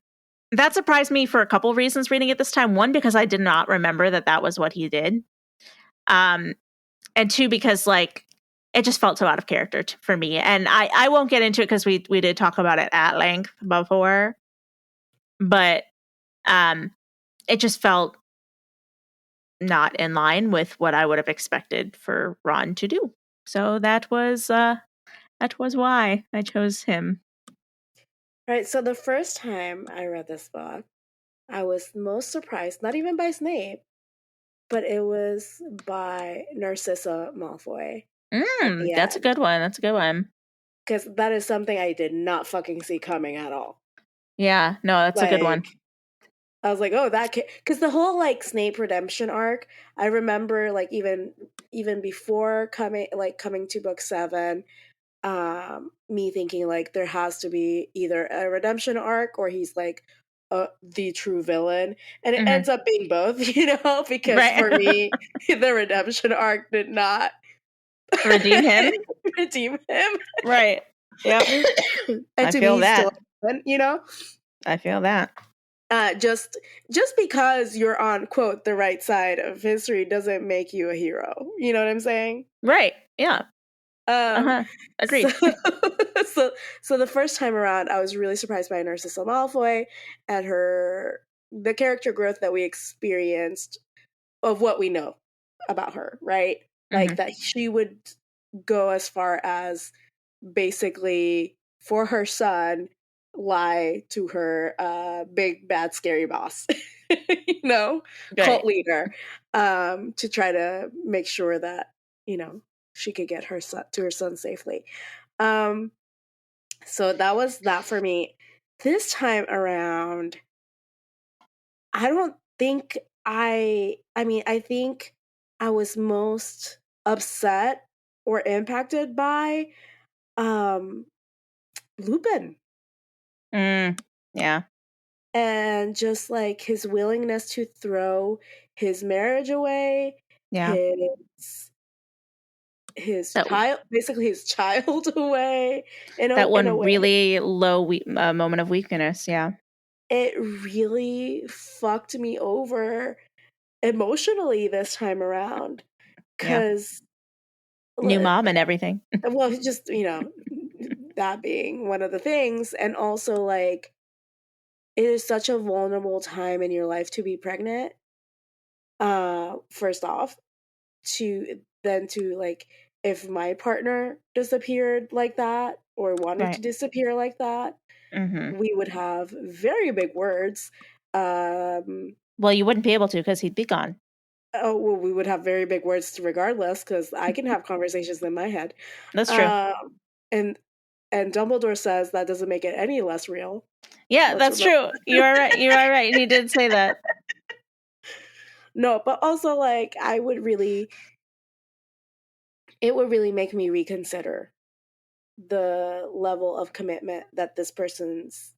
that surprised me for a couple of reasons reading it this time. One, because I did not remember that was what he did. And 2, because like it just felt so out of character for me. And I won't get into it because we did talk about it at length before. But it just felt not in line with what I would have expected for Ron to do. So that was why I chose him. Right. So the first time I read this book, I was most surprised, not even by Snape, but it was by Narcissa Malfoy. That's a good one. That's a good one. Because that is something I did not fucking see coming at all. Yeah, no, that's a good one. I was like, oh, that because the whole like Snape redemption arc, I remember like even before coming to book 7, me thinking like there has to be either a redemption arc or he's like the true villain, and it Mhm. ends up being both, because Right. for me, the redemption arc did not Redeem him. redeem him, Right. Yep. and I to me, feel he's still that. a villain. I feel that. Just because you're on quote the right side of history doesn't make you a hero. You know what I'm saying? Right. Yeah. Um, Uh-huh. so, Agreed. so, so the first time around, I was really surprised by Narcissa Malfoy and the character growth that we experienced of what we know about her, right? Like Mhm. that she would go as far as basically for her son lie to her big bad scary boss, cult Right. leader, to try to make sure that she could get her son to her son safely. um so that was that for me. This time around, I don't think I think I was most upset or impacted by um Lupin, Mm. Yeah. and just like his willingness to throw his marriage away, Yeah. his That child, basically his child away, that in a one way. really low moment of weakness. Yeah. It really fucked me over emotionally this time around, Yeah. because New mom and everything. well, just that being one of the things, and also like it is such a vulnerable time in your life to be pregnant. First off, to like, if my partner disappeared like that or wanted Right. to disappear like that, Mhm. we would have very big words. Um, Well, you wouldn't be able to because he'd be gone. oh, well, we would have very big words regardless, because I can have conversations in my head. That's true. Um, and Dumbledore says that doesn't make it any less real. Yeah, Let's that's remember. true. You are right. You are right. He did say that. No, but also like it would really make me reconsider the level of commitment that this person's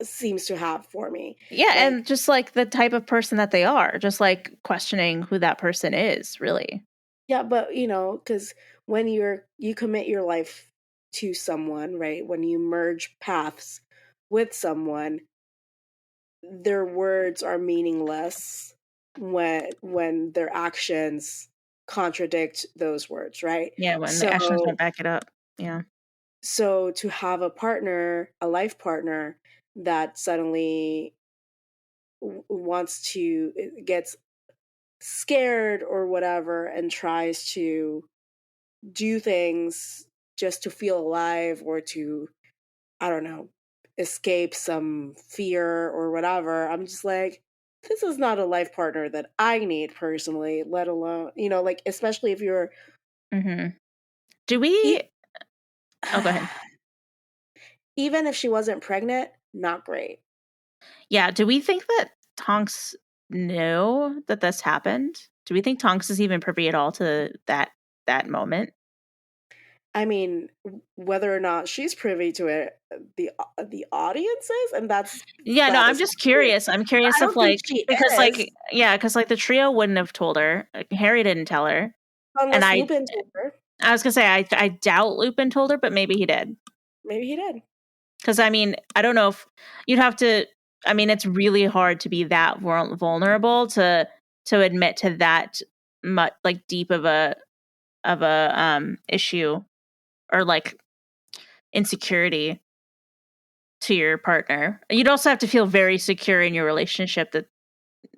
seems to have for me. Yeah, Like, and just like the type of person that they are, just like questioning who that person is, really. yeah, but because when you commit your life to someone, right? When you merge paths with someone, their words are meaningless when their actions contradict those words, right? Yeah, when the actions So don't back it up. Yeah. so to have a partner, a life partner, that suddenly wants to gets scared or whatever and tries to do things just to feel alive or to, I don't know, escape some fear or whatever, I'm just like, this is not a life partner that I need personally, let alone, like, especially if you're Mhm. Do we e- Oh, go ahead. even if she wasn't pregnant, not great. Yeah, do we think that Tonks knew that this happened? Do we think Tonks is even privy at all to that moment? I mean, whether or not she's privy to it, the audience is, and Yeah, no, that I'm is just weird. curious. I'm curious I if don't think like she because is, like yeah, because like the trio wouldn't have told her. Like, Harry didn't tell her, and unless Lupin told her. I was gonna say I doubt Lupin told her, but maybe he did. Maybe he did. Because I mean, I don't know if you'd have to. I mean, it's really hard to be that vulnerable to admit to that much like deep of a issue or like insecurity to your partner. You'd also have to feel very secure in your relationship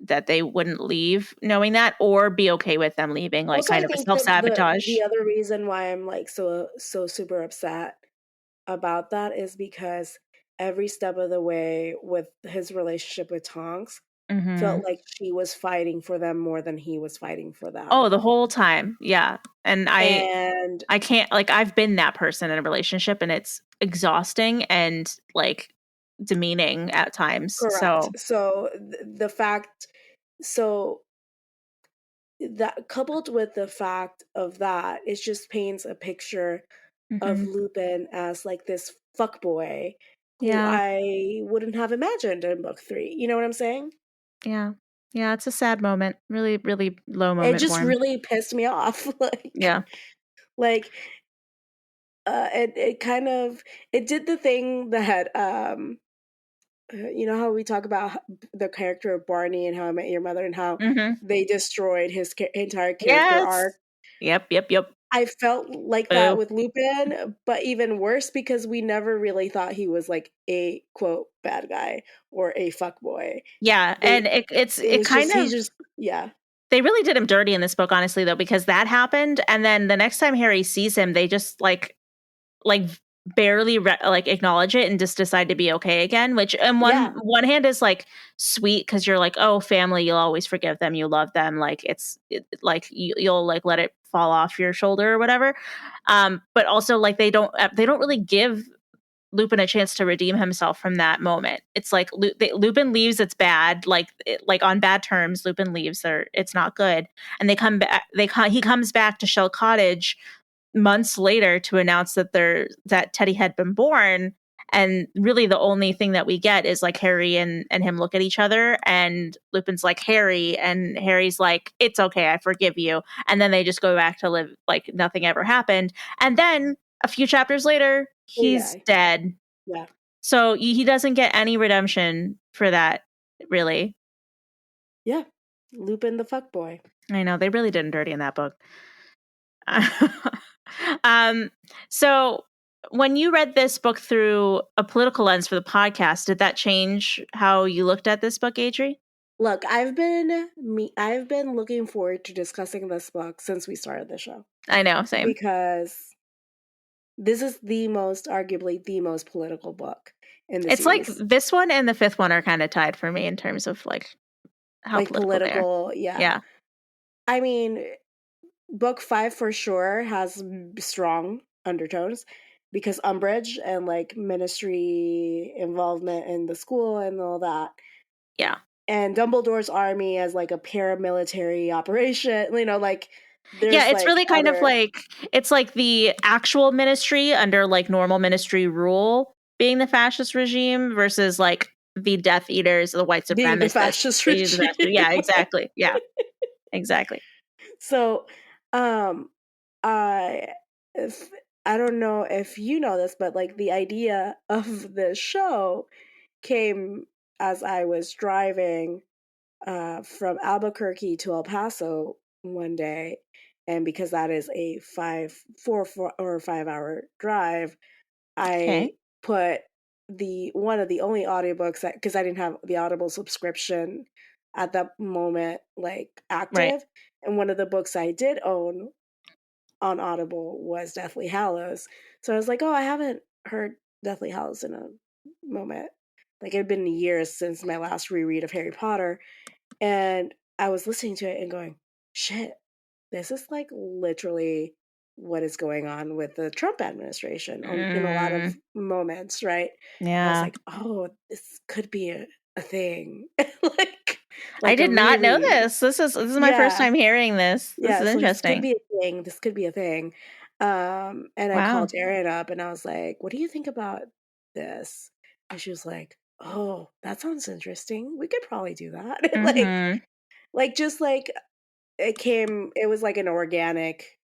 that they wouldn't leave knowing that, or be okay with them leaving, like Also, I kind of a think self that sabotage. the other reason why I'm like so super upset about that is because every step of the way with his relationship with Tonks Hmm. felt like she was fighting for them more than he was fighting for them. Oh, the whole time, yeah. And And I can't like I've been that person in a relationship and it's exhausting and like demeaning at times. Correct. So So the fact, so that coupled with the fact of that, it just paints a picture of mhm. Lupin as like this fuckboy who Yeah. I wouldn't have imagined in book 3. You know what I'm saying? Yeah. Yeah, it's a sad moment. Really, really low It moment for just him. really pissed me off. Yeah. Like it kind of, it did the thing that you know how we talk about the character of Barney and How I Met Your Mother and how Mhm. they destroyed his entire character Yes. arc. Yep, yep, yep. I felt like that Boo. with Lupin, but even worse because we never really thought he was like a quote bad guy or a fuckboy. Yeah, They and it it was kind just he of just yeah. they really did him dirty in this book, honestly, though, because that happened, and then the next time Harry sees him, they just like barely like acknowledge it and just decide to be okay again. Which, on Yeah. one hand, is like sweet because you're like, oh, family, you'll always forgive them, you love them, like like you'll like let it fall off your shoulder or whatever. But also like they don't really give Lupin a chance to redeem himself from that moment. It's like Lupin leaves. It's bad. Like on bad terms. Lupin leaves. Or it's not good. And they come back. He comes back to Shell Cottage months later to announce that Teddy had been born. And really, the only thing that we get is like Harry and him look at each other, and Lupin's like, Harry, and Harry's like, it's okay, I forgive you. And then they just go back to live like nothing ever happened. And then a few chapters later, he's Yeah. dead. Yeah. So he doesn't get any redemption for that, really. Yeah. Lupin the fuckboy. I know they really did him dirty in that book. um, so when you read this book through a political lens for the podcast, did that change how you looked at this book, Adri? Look, I've been looking forward to discussing this book since we started the show I know, same. because this is arguably the most political book in the It's like series. this one and the fifth one are kind of tied for me in terms of like how Like political they are. political, yeah. Yeah. I mean, book 5 for sure has strong undertones because Umbridge and like ministry involvement in the school and all that. Yeah. And Dumbledore's army as like a paramilitary operation, like Yeah, there's it's like really kind of other like it's like the actual ministry under like normal ministry rule being the fascist regime versus like the Death Eaters, the white being the supremacists fascist being the best. regime. Yeah, exactly. Yeah, exactly. So, um, I if I don't know if you know this, but like the idea of the show came as I was driving from Albuquerque to El Paso one day, and because that is a 4 or 5 hour drive, I Okay. put the one of the only audiobooks that, because I didn't have the Audible subscription at that moment like Right. active, and one of the books I did own on Audible was Deathly Hallows. So I was like, oh, I haven't heard Deathly Hallows in a moment. Like it had been years since my last reread of Harry Potter, and I was listening to it and going, shit, this is like literally what is going on with the Trump administration in a lot of Mm, moments, right? And I was yeah. like, oh, this could be a thing. I like a did not know really, this. This is my first yeah, time hearing this. This yeah. is So this could interesting. be a thing. This could be a thing. And I Wow. called Erin up and I was like, what do you think about this? And she was like, oh, that sounds interesting. We could probably do that. Mhm. Just like it was like an organic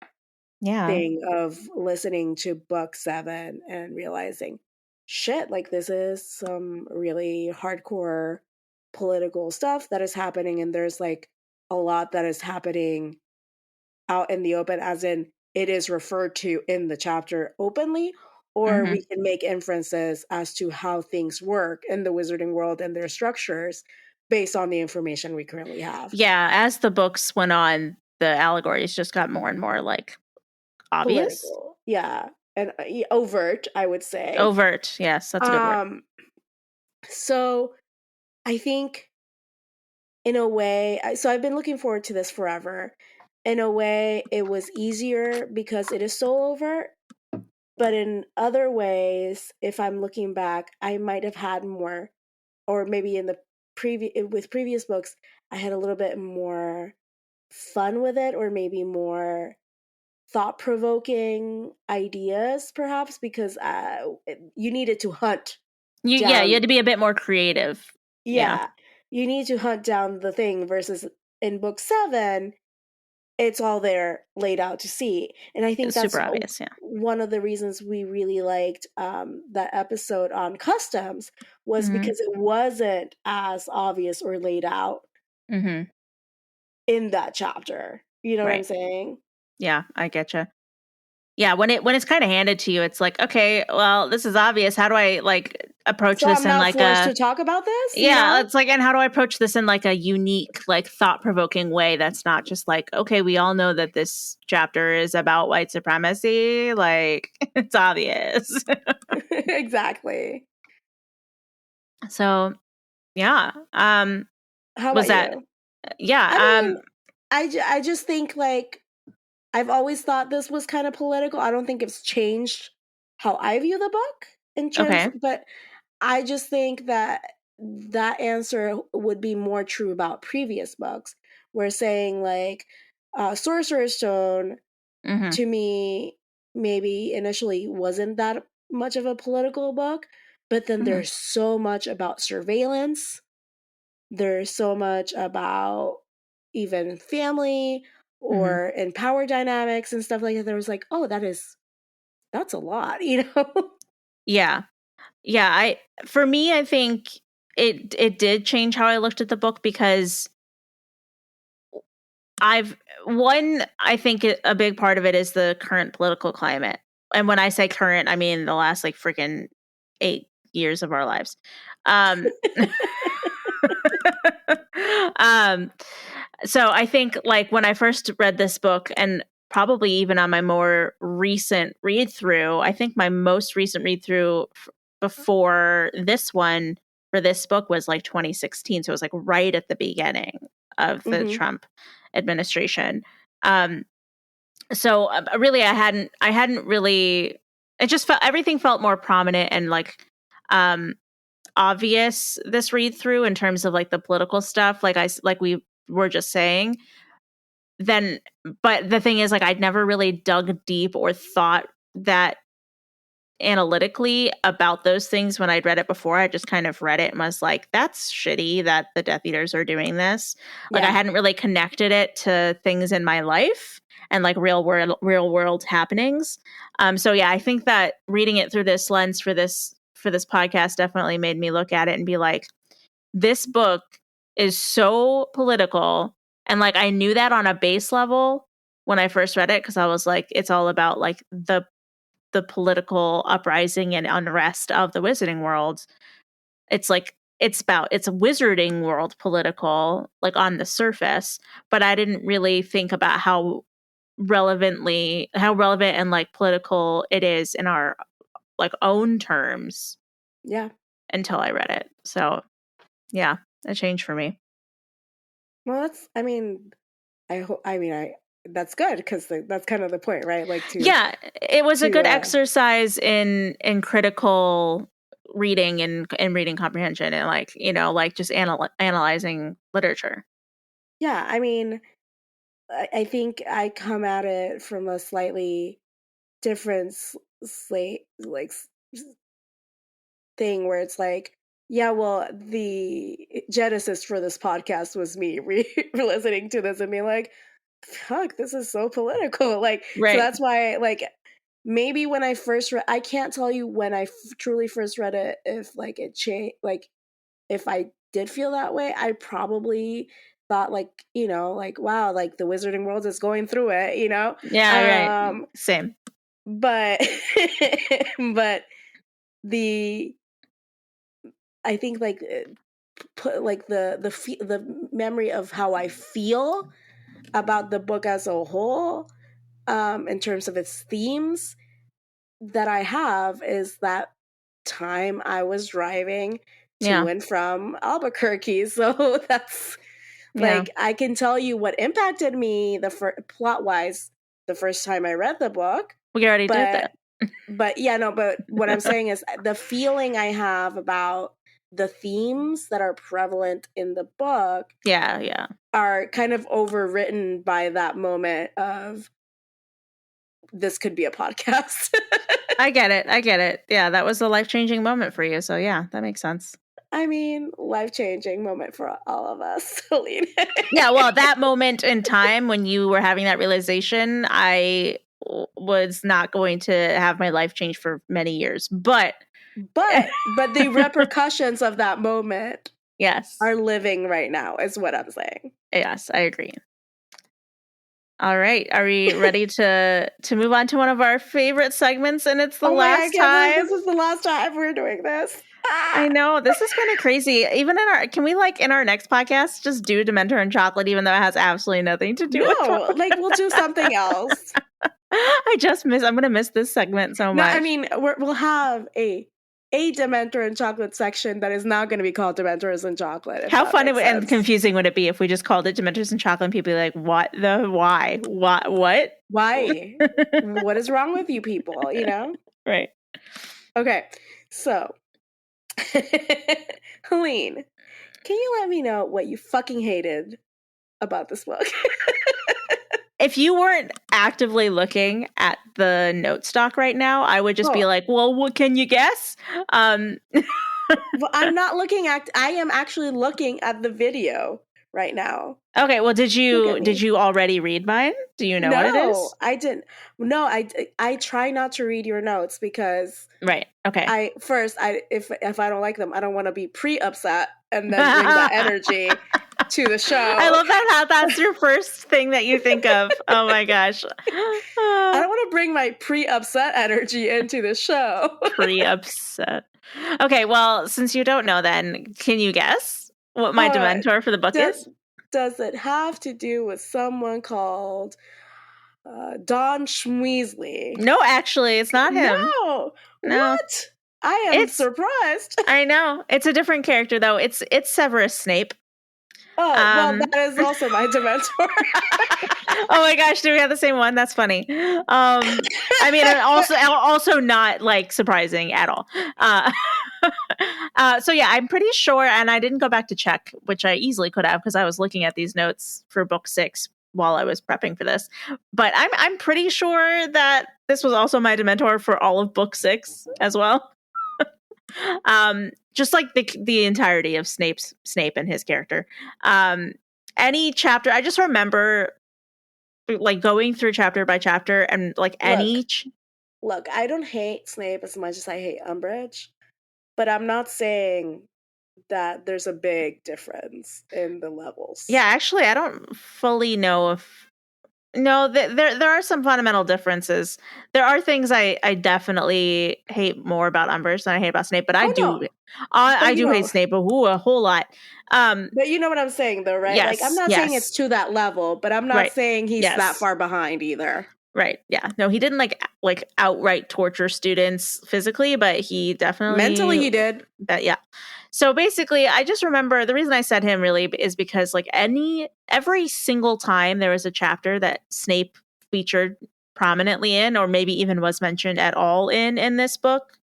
Yeah. thing of listening to book 7 and realizing, shit, like this is some really hardcore political stuff that is happening, and there's like a lot that is happening out in the open, as in it is referred to in the chapter openly, or Mhm. we can make inferences as to how things work in the wizarding world and their structures based on the information we currently have. Yeah, as the books went on, the allegories just got more and more like obvious. Political, yeah, and overt, I would say. Overt. Yes, that's a good word. Um, so I think in a way, so I've been looking forward to this forever. In a way, it was easier because it is so overt, But in other ways, if I'm looking back, I might have had more, or maybe in the previous books, I had a little bit more fun with it, or maybe more thought-provoking ideas, perhaps, because you needed to hunt You down. had to be a bit more creative. Yeah, you need to hunt down the thing versus in book 7, it's all there laid out to see. And I think It's that's super obvious. Yeah. one of the reasons we really liked that episode on customs was Mm-hmm. because it wasn't as obvious or laid out Mm-hmm. in that chapter. You know what I'm Right. saying? Yeah, I getcha. Yeah, when it's kind of handed to you, it's like, okay, well, this is obvious. How do I like approach So this I'm in now like forced a to talk about this, you yeah, know? it's like, and how do I approach this in like a unique, like thought-provoking way that's not just like, okay, we all know that this chapter is about white supremacy, like it's obvious. Exactly. So, yeah. How Was about that you? yeah, I mean, I just think like I've always thought this was kind of political. I don't think it's changed how I view the book in terms, okay. but I just think that that answer would be more true about previous books. We're saying like Sorcerer's Stone Mhm. to me maybe initially wasn't that much of a political book, but then Mhm. there's so much about surveillance. There's so much about even family Mhm. or in power dynamics and stuff like that. There was like, oh, that's a lot, you know? Yeah. Yeah, for me, I think it did change how I looked at the book because I've I think a big part of it is the current political climate. And when I say current, I mean the last like freaking 8 years of our lives. Um um so I think like when I first read this book and probably even on my more recent read through, I think my most recent read through before this one for this book was like 2016. So it was like right at the beginning of the Hmm. Trump administration. Um, so really I hadn't really, it just felt, everything felt more prominent and like, um, obvious this read through in terms of like the political stuff. Like we were just saying, then, but the thing is like, I'd never really dug deep or thought that analytically about those things when I'd read it before. I just kind of read it and was like, that's shitty that the Death Eaters are doing this. Like I Yeah. hadn't really connected it to things in my life and like real world happenings. So yeah, I think that reading it through this lens for this podcast definitely made me look at it and be like, this book is so political. And like I knew that on a base level when I first read it, because I was like, it's all about like the political uprising and unrest of the wizarding world. It's like it's a wizarding world political, like on the surface, but I didn't really think about how relevant and like political it is in our like own terms Yeah. until I read it. So yeah, a change for me. Well, I mean, that's good because that's kind of the point, right? Like Yeah, it was a to, good exercise in critical reading and reading comprehension and like, you know, like just analyzing literature. yeah, I mean, I think I come at it from a slightly different thing where it's like, yeah, well, the genesis for this podcast was me listening to this and being like, fuck, this is so political. Like, so Right. that's why, like, maybe when I first read, I can't tell you when I truly first read it, if like it changed, like, if I did feel that way, I probably thought like, you know, like, wow, like the wizarding world is going through it, you know? Yeah, right. Same. But, but the, I think like put like the memory of how I feel about the book as a whole, in terms of its themes that I have is that time I was driving to Yeah. and from Albuquerque. So that's Yeah. like I can tell you what impacted me plot wise the first time I read the book, We already did but that. But yeah, no, but what I'm saying is the feeling I have about the themes that are prevalent in the book Yeah. are kind of overwritten by that moment of this could be a podcast. I get it. Yeah, that was a life-changing moment for you. So yeah, that makes sense. I mean, life-changing moment for all of us, Celine. Yeah, well, that moment in time when you were having that realization, I was not going to have my life change for many years. But but the repercussions of that moment yes. are living right now, is what I'm saying. Yes, I agree. All right. Are we ready to move on to one of our favorite segments? And it's the I last can't believe time. this is the last time we're doing this. I know. This is kind of crazy. Even can we in our next podcast just do Dementor and Chocolate, even though it has absolutely nothing to do with it? We'll do something else. I'm going to miss this segment so much. I mean, we'll have a Dementor and Chocolate section that is not going to be called Dementors and Chocolate. How fun and confusing would it be if we just called it Dementors and Chocolate and people be like, why? What? Why? What is wrong with you people, Right. Okay, so, Helene, can you let me know what you fucking hated about this book? If you weren't actively looking at the note stock right now, I would just be like, well, what can you guess? Well, I'm not looking at, I am actually looking at the video right now. Okay, well, did you already read mine? Do you know what it is? No, I didn't. No, I try not to read your notes because right. Okay. If I don't like them, I don't want to be pre-upset and then bring that energy to the show. I love that that's your first thing that you think of. Oh my gosh. I don't want to bring my pre-upset energy into the show. Pre-upset. Okay, well, since you don't know then, can you guess what my Dementor for the book is? Does it have to do with someone called Don Schmeasley? No, actually, it's not him. No. What? I am surprised. I know. It's a different character, though. It's Severus Snape. Oh, well, that is also my Dementor. Oh my gosh, do we have the same one? That's funny. I mean, also not surprising at all. So yeah, I'm pretty sure, and I didn't go back to check, which I easily could have because I was looking at these notes for book 6 while I was prepping for this. But I'm pretty sure that this was also my Dementor for all of book 6 as well. Just like the entirety of Snape and his character. Any chapter, I just remember going through chapter by chapter and Look, I don't hate Snape as much as I hate Umbridge, but I'm not saying that there's a big difference in the levels. Yeah, actually, I don't fully know if no, there are some fundamental differences. There are things I definitely hate more about Umbridge than I hate about Snape, but I do hate Snape a whole lot. But you know what I'm saying, though, right? Yes, I'm not saying it's to that level, but I'm not saying he's that far behind either. Right. Yeah. No, he didn't outright torture students physically, but he definitely mentally he did. Yeah. So basically, I just remember the reason I said him really is because every single time there was a chapter that Snape featured prominently in, or maybe even was mentioned at all in this book,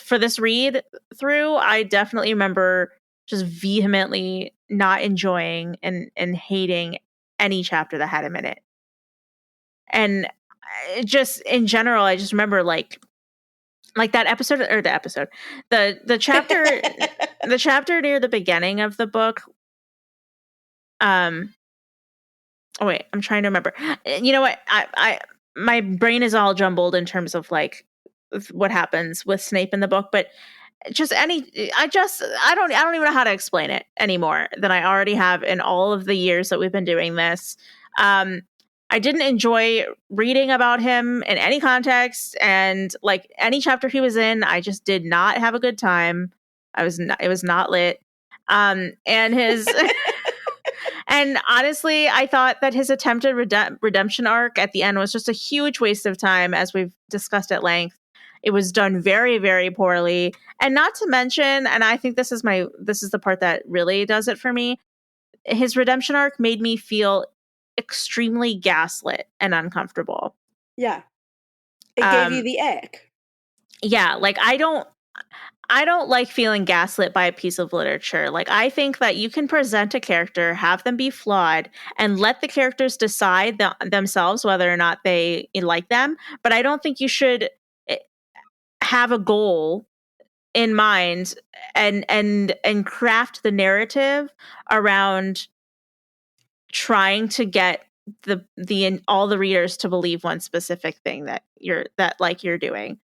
for this read through, I definitely remember just vehemently not enjoying and hating any chapter that had him in it. And just in general, I just remember that episode the chapter the chapter near the beginning of the book. Oh wait, I'm trying to remember. You know what? I my brain is all jumbled in terms of what happens with Snape in the book, but I don't even know how to explain it anymore than I already have in all of the years that we've been doing this. I didn't enjoy reading about him in any context, and any chapter he was in, I just did not have a good time. It was not lit. And his and honestly, I thought that his attempted redemption arc at the end was just a huge waste of time, as we've discussed at length. It was done very, very poorly, and not to mention, and I think this is the part that really does it for me. His redemption arc made me feel extremely gaslit and uncomfortable. Yeah. It gave you the ick. Yeah, like I don't like feeling gaslit by a piece of literature. Like, I think that you can present a character, have them be flawed, and let the characters decide themselves whether or not they like them. But I don't think you should have a goal in mind and craft the narrative around trying to get the all the readers to believe one specific thing that you're doing.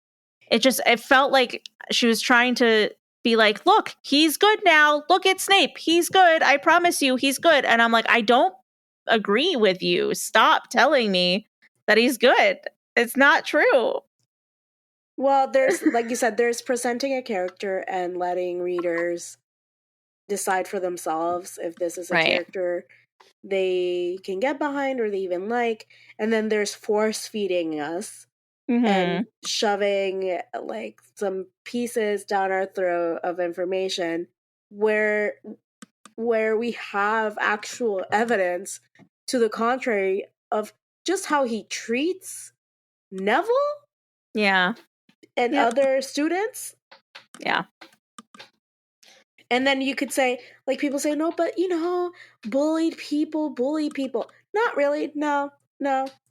It felt like she was trying to be like, look, he's good now. Look at Snape. He's good. I promise you, he's good. And I'm like, I don't agree with you. Stop telling me that he's good. It's not true. Well, there's, like you said, there's presenting a character and letting readers decide for themselves if this is a Right. character they can get behind or they even like. And then there's force feeding us and shoving like some pieces down our throat of information where we have actual evidence to the contrary of just how he treats Neville Yeah. and other students. Yeah. And then you could say, like, people say, no, but bullied people bully people. Not really. No.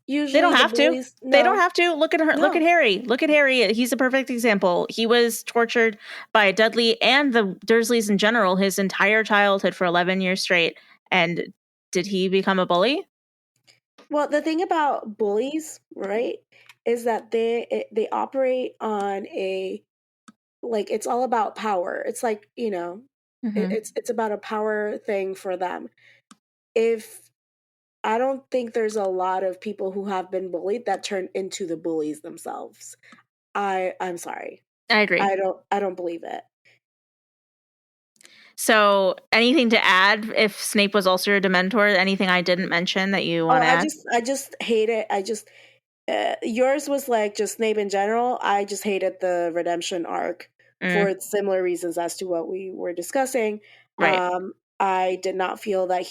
Usually They don't the have to. bullies, They no. don't have to. Look at her. No. Look at Harry. Look at Harry. He's a perfect example. He was tortured by Dudley and the Dursleys in general his entire childhood for 11 years straight. And did he become a bully? Well, the thing about bullies, right, is that they operate on a, like, it's all about power. It's like, it's about a power thing for them. If I don't think there's a lot of people who have been bullied that turn into the bullies themselves. I'm sorry. I agree. I don't believe it. So, anything to add if Snape was also a Dementor? Anything I didn't mention that you want to add? I just hate it. Yours was like just Snape in general. I just hated the redemption arc for similar reasons as to what we were discussing. Right. I did not feel that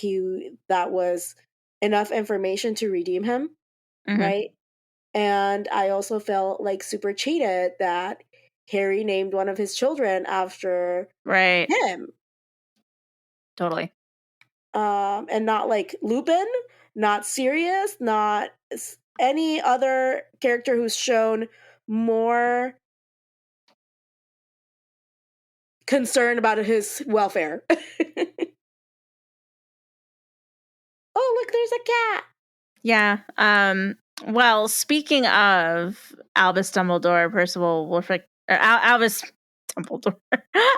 that was enough information to redeem him, right? And I also felt like super cheated that Harry named one of his children after him. Totally. And not like Lupin, not Sirius, not any other character who's shown more concern about his welfare. Oh, look, there's a cat. Yeah. Well, speaking of Albus Dumbledore, Percival Wulfric, Albus Dumbledore,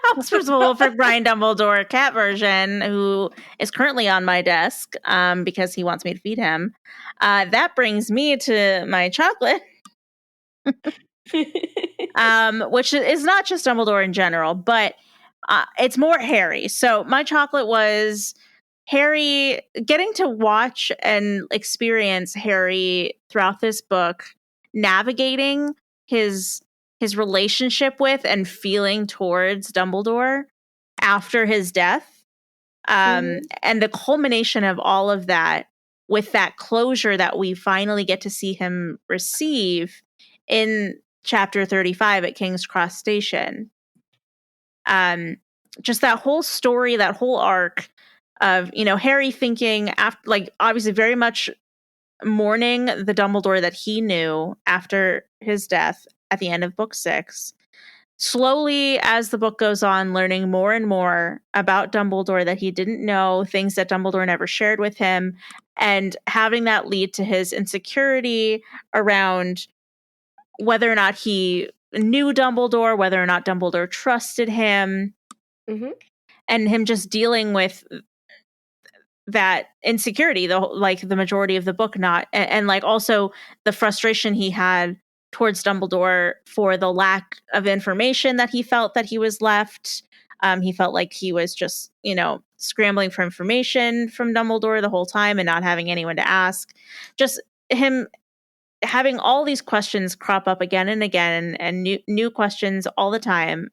Albus Percival Wulfric, Brian Dumbledore cat version, who is currently on my desk because he wants me to feed him. That brings me to my chocolate. Which is not just Dumbledore in general, but it's more Harry. So my chocolate was Harry, getting to watch and experience Harry throughout this book, navigating his relationship with and feeling towards Dumbledore after his death, and the culmination of all of that with that closure that we finally get to see him receive in chapter 35 at King's Cross Station. Just that whole story, that whole arc of, Harry thinking after, like, obviously very much mourning the Dumbledore that he knew after his death at the end of book 6. Slowly, as the book goes on, learning more and more about Dumbledore that he didn't know, things that Dumbledore never shared with him, and having that lead to his insecurity around whether or not he knew Dumbledore, whether or not Dumbledore trusted him, and him just dealing with that insecurity, the majority of the book, not and like also the frustration he had towards Dumbledore for the lack of information that he felt that he was left. He felt like he was just, scrambling for information from Dumbledore the whole time and not having anyone to ask. Just him having all these questions crop up again and again and new questions all the time,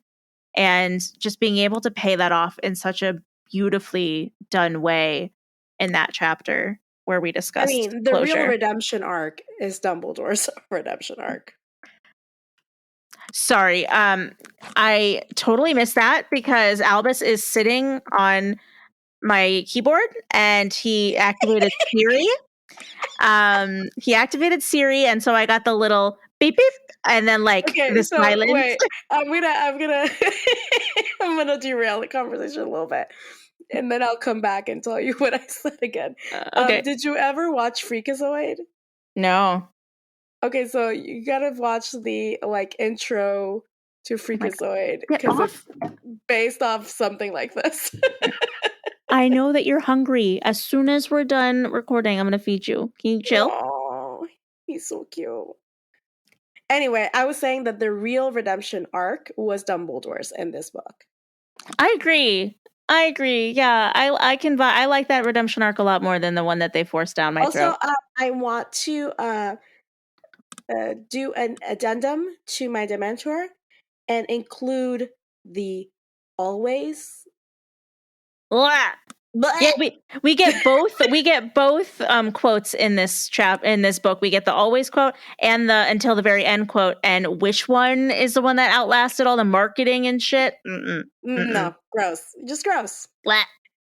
and just being able to pay that off in such a beautifully done way in that chapter where we discussed the closure. real redemption arc is Dumbledore's redemption arc. Sorry. I totally missed that because Albus is sitting on my keyboard and he activated Siri. And so I got the little beep beep and then like Okay, the so silence. wait, I'm gonna I'm gonna derail the conversation a little bit, and then I'll come back and tell you what I said again. Okay. Did you ever watch Freakazoid? No. Okay, so you gotta watch the like intro to Oh my God. Freakazoid Get because off. it's based off something like this. I know that you're hungry. As soon as we're done recording, I'm going to feed you. Can you chill? Oh, he's so cute. Anyway, I was saying that the real redemption arc was Dumbledore's in this book. I agree. Yeah, I like that redemption arc a lot more than the one that they forced down my Also, throat. I want to do an addendum to my Dementor and include the always. Blah. Yeah, we get both quotes in this book. We get the always quote and the until the very end quote. And which one is the one that outlasted all the marketing and shit? No, gross, just gross. Blah.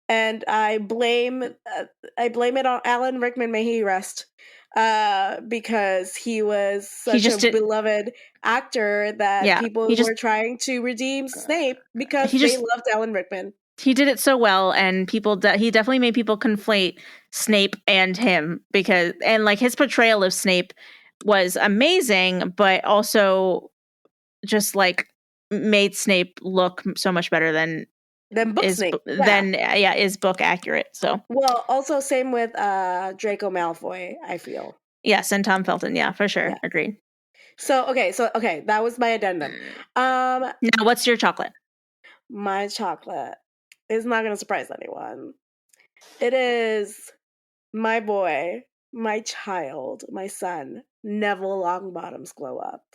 And I blame it on Alan Rickman. May he rest, because he was such a beloved actor that people were trying to redeem Snape because they loved Alan Rickman. He did it so well, and he definitely made people conflate Snape and him and like his portrayal of Snape was amazing, but also just like made Snape look so much better than book Snape. Is book accurate. So well, also same with Draco Malfoy, I feel. Yes, and Tom Felton, yeah, for sure. Yeah. Agreed. So okay, that was my addendum. Now what's your chocolate? My chocolate is not going to surprise anyone. It is my boy, my child, my son, Neville Longbottom's glow up.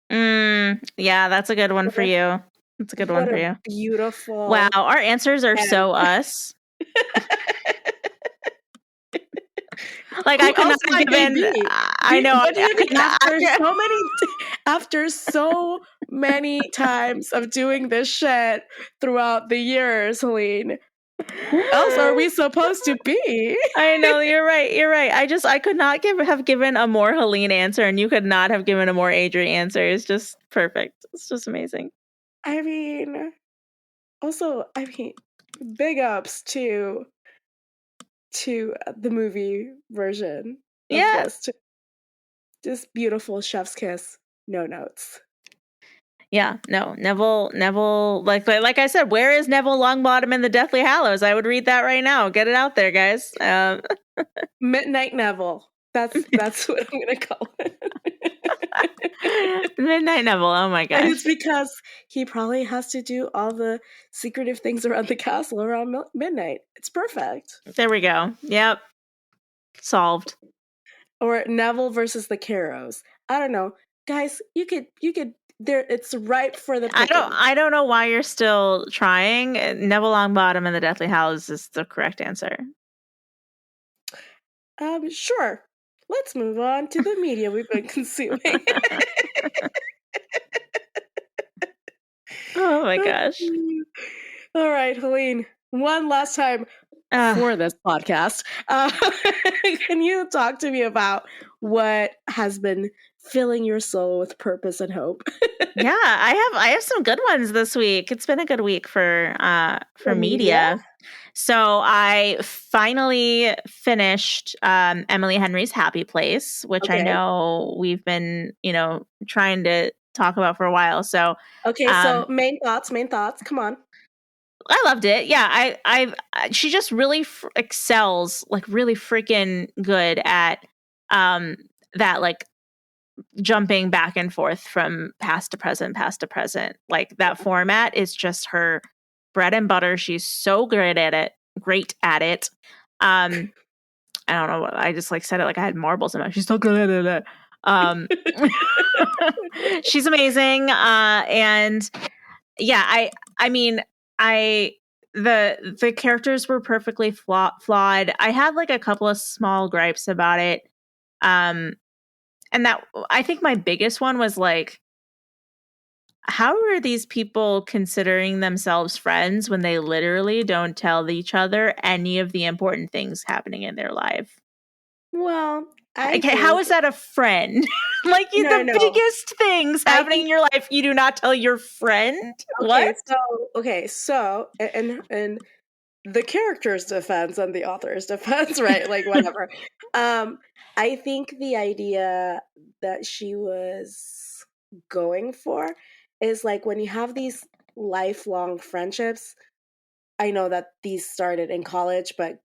Yeah, that's a good one for you. That's a good one for you. Beautiful. Wow, our answers are so us. Like I could not have given. I know. After so many times of doing this shit throughout the years, Helene, who else are we supposed to be? I know, you're right. I could not have given a more Helene answer, and you could not have given a more Adri answer. It's just perfect. It's just amazing. I mean, big ups to the movie version of this. Just beautiful chef's kiss, no notes. Yeah, no, Neville, like I said, where is Neville Longbottom in the Deathly Hallows? I would read that right now. Get it out there, guys. Midnight Neville. That's what I'm gonna call it. Midnight Neville. Oh my gosh! And it's because he probably has to do all the secretive things around the castle around midnight. It's perfect. There we go. Yep, solved. Or Neville versus the Carrows. I don't know, guys. You could. There, it's ripe for the picking. I don't know why you're still trying. Neville Longbottom and the Deathly Hallows is the correct answer. Sure. Let's move on to the media we've been consuming. Oh my gosh. All right, Helene, one last time for this podcast. Can you talk to me about what has been filling your soul with purpose and hope? Yeah, I have some good ones this week. It's been a good week for media. So I finally finished Emily Henry's Happy Place, which I know we've been, trying to talk about for a while. So so main thoughts. Come on. I loved it. Yeah, she just really excels, like really freaking good at that, like jumping back and forth from past to present. Like that format is just her bread and butter. She's so great at it. I don't know what I just like said it like I had marbles in my. She's so good at it. She's amazing. And yeah, the characters were perfectly flawed. I had like a couple of small gripes about it. And that I think my biggest one was like how are these people considering themselves friends when they literally don't tell each other any of the important things happening in their life? Well, I Okay, how think is that a friend? Like no, the no, no. biggest things I happening think in your life, you do not tell your friend? What? okay, so, and the character's defense and the author's defense, right? Like whatever. Um, I think the idea that she was going for is like when you have these lifelong friendships. I know that these started in college, but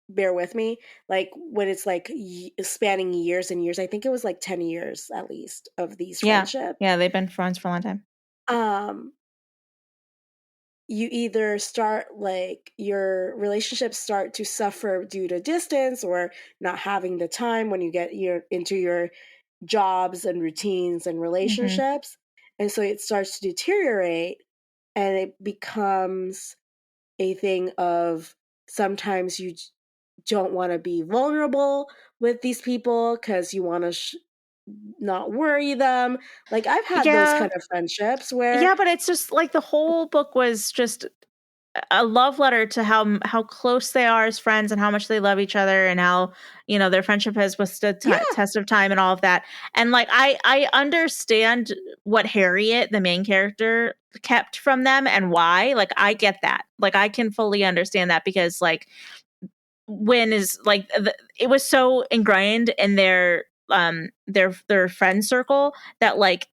bear with me. Like when it's like spanning years and years, I think it was like 10 years at least of these Yeah. friendships. Yeah, they've been friends for a long time. Um, you either start like your relationships start to suffer due to distance or not having the time when you get into your jobs and routines and Mhm. relationships, and so it starts to deteriorate, and it becomes a thing of sometimes you don't want to be vulnerable with these people because you want to not worry them. Like I've had those Yeah. kind of friendships where Yeah, but it's just like the whole book was just a love letter to how close they are as friends and how much they love each other and how their friendship has withstood yeah. test of time and all of that. And like I understand what Harriet, the main character, kept from them and why. Like I get that. Like I can fully understand that because like when is like it was so ingrained in their friend circle that like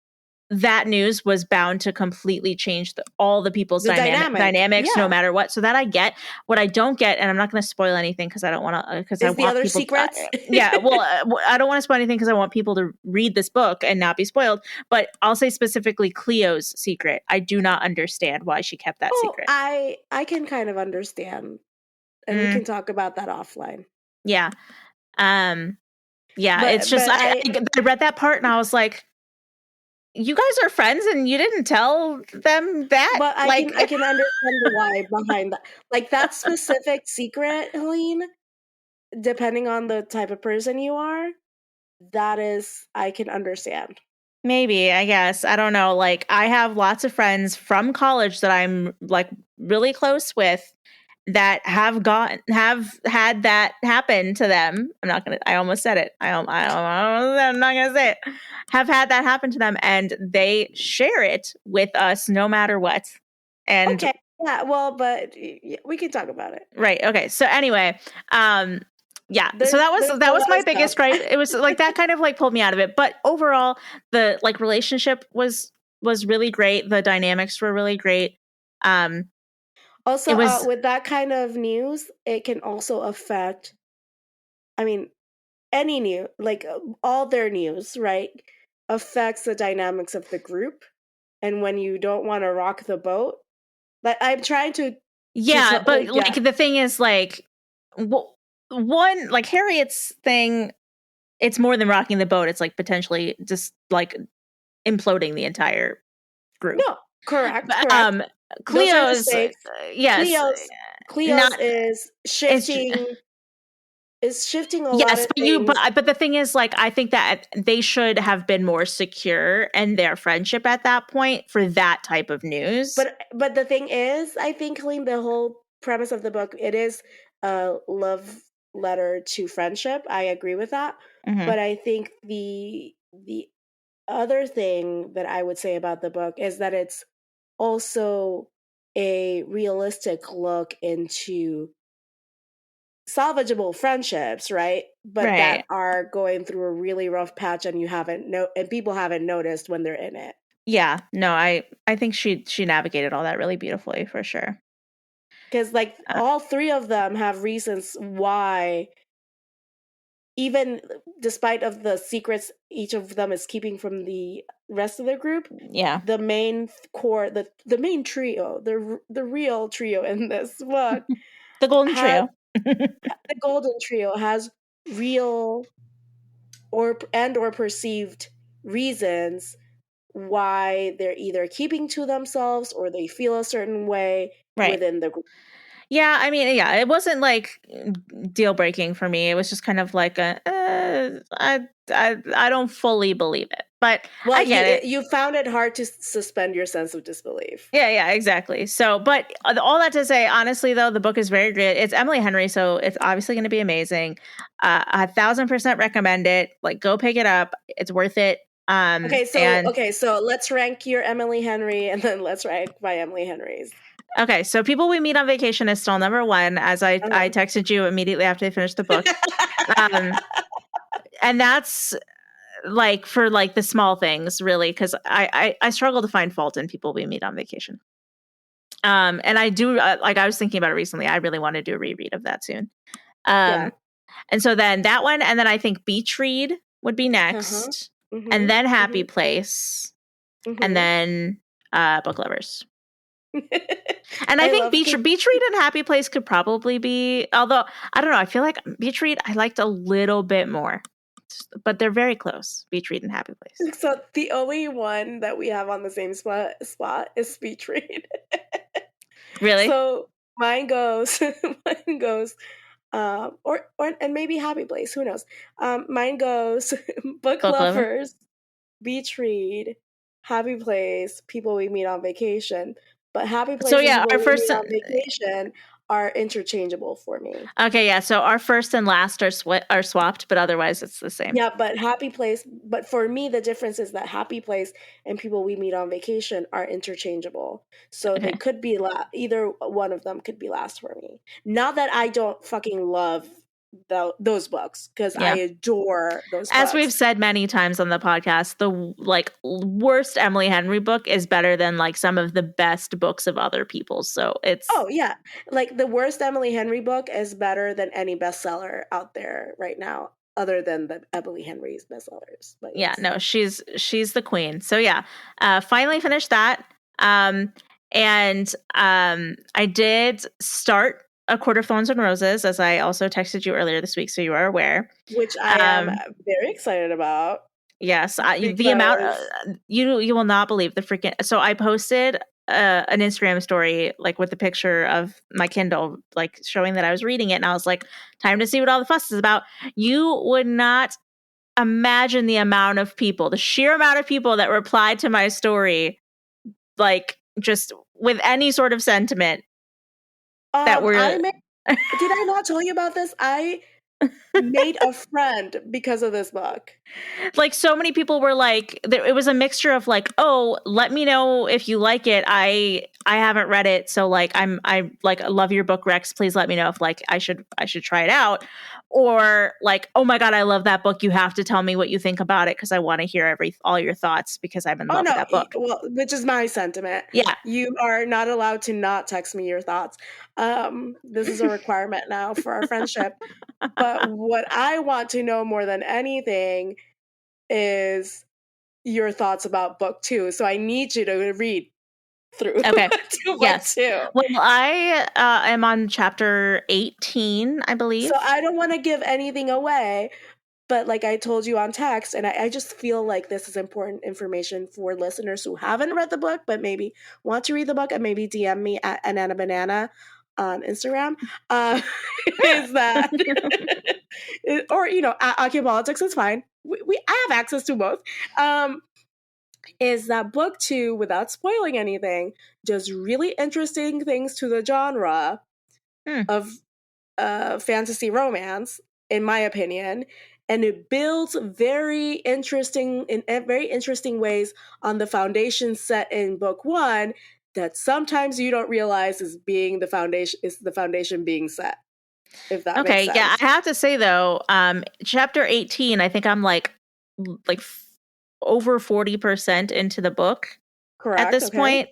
that news was bound to completely change all the people's The dynamic, dynamics no yeah. matter what. So that I get. What I don't get, and I'm not going to spoil anything because I don't want to, because I Is the want other people. secrets? Yeah, well, I don't want to spoil anything because I want people to read this book and not be spoiled. But I'll say specifically Cleo's secret. I do not understand why she kept that Oh, secret. I can kind of understand, and we Mm, can talk about that offline. yeah, um, yeah. It's But just but I I read that part and I was like, you guys are friends and you didn't tell them that, but like. I can understand the why behind that. Like that specific secret, Helene, depending on the type of person you are, that is I can understand. Maybe, I guess. I don't know. Like, I have lots of friends from college that I'm like really close with that have had that happen to them. I almost said it. I'm not gonna say it. Have had that happen to them and they share it with us no matter what. And Okay. Yeah, well, but we can talk about it. right. Okay. So anyway, um yeah. So There's a that was lot of my stuff. biggest gripe. It was like that kind of like pulled me out of it. But overall, the like relationship was really great. The dynamics were really great. Um Also, it was with that kind of news, it can also affect, I mean, any new, like all their news, right? Affects the dynamics of the group. And when you don't want to rock the boat, like I'm trying to yeah, tell, but like, yeah. like the thing is like one like Harriet's thing, it's more than rocking the boat. It's like potentially just like imploding the entire group. No, correct, But, correct. Those are Cleo's mistakes. yes, Cleo's not it's is shifting a lot yes, of things. but the thing is, like, I think that they should have been more secure in their friendship at that point for that type of news. But the thing is, I think, Helene, the whole premise of the book, it is a love letter to friendship. I agree with that. Hmm. But I think the other thing that I would say about the book is that it's also a realistic look into salvageable friendships, right? But that Right. are going through a really rough patch and and people haven't noticed when they're in it. Yeah. No, I think she navigated all that really beautifully for sure. Because like Uh, all three of them have reasons why, even despite of the secrets each of them is keeping from the rest of their group, yeah. the main core, the main trio, the real trio in this book The golden has trio. the golden trio has real or perceived reasons why they're either keeping to themselves or they feel a certain way Right. within the group. Yeah, I mean, yeah, it wasn't like deal breaking for me. It was just kind of like I don't fully believe it. But Well, I get it. you found it hard to suspend your sense of disbelief. Yeah, exactly. So, but all that to say, honestly, though, the book is very good. It's Emily Henry, so it's obviously going to be amazing. 1,000% recommend it. Like, go pick it up. It's worth it. Okay, so let's rank your Emily Henry, and then let's rank my Emily Henry's. Okay, so People We Meet on Vacation is still number one, as I texted you immediately after I finished the book. And that's like for like the small things, really, because I struggle to find fault in People We Meet on Vacation. And I do, like, I was thinking about it recently. I really want to do a reread of that soon. And so then that one, and then I think Beach Read would be next, and then Happy Place, and then Book Lovers. And I think Beach Read and Happy Place could probably be, although I don't know, I feel like Beach Read I liked a little bit more, but they're very close. Beach Read and Happy Place. So the only one that we have on the same spot is Beach Read. Really? So mine goes, or and maybe Happy Place. Who knows? Mine goes Book Lovers, Beach Read, Happy Place, People We Meet on Vacation. But Happy Place and People We Meet on Vacation are interchangeable for me. Okay, yeah. So our first and last are swapped, but otherwise it's the same. Yeah, but Happy Place. But for me, the difference is that Happy Place and People We Meet on Vacation are interchangeable. So they could be either one of them could be last for me. Not that I don't fucking love those books, because I adore those books. As we've said many times on the podcast, the like worst Emily Henry book is better than like some of the best books of other people's. So it's like the worst Emily Henry book is better than any bestseller out there right now, other than the Emily Henry's bestsellers. But no, she's the queen. So finally finished that. And I did start A Court of Thorns and Roses, as I also texted you earlier this week, so you are aware. Which I am very excited about. Yes, the amount you will not believe the freaking. So I posted an Instagram story like with the picture of my Kindle, like showing that I was reading it, and I was like, "Time to see what all the fuss is about." You would not imagine the amount of people, the sheer amount of people that replied to my story, like just with any sort of sentiment. That were did I not tell you about this? I made a friend because of this book. Like, so many people were like, it was a mixture of like, oh, let me know if you like it. I haven't read it, so like I love your book, Rex. Please let me know if like I should try it out. Or like, oh my God, I love that book. You have to tell me what you think about it, because I want to hear all your thoughts, because I'm in love with that book. Well, which is my sentiment. Yeah. You are not allowed to not text me your thoughts. This is a requirement now for our friendship. But what I want to know more than anything is your thoughts about book 2. So I need you to read through book 2. Well, I am on chapter 18, I believe. So I don't want to give anything away, but like I told you on text, and I just feel like this is important information for listeners who haven't read the book, but maybe want to read the book, and maybe DM me at AnanaBanana on Instagram. Is that, or Accio Politics is fine. I have access to both. Is that book 2, without spoiling anything, does really interesting things to the genre of fantasy romance, in my opinion, and it builds very interesting ways on the foundation set in book 1 that sometimes you don't realize is the foundation being set. If that makes sense. Yeah, I have to say though, chapter 18, I think I'm like over 40% into the book. Correct. At this point.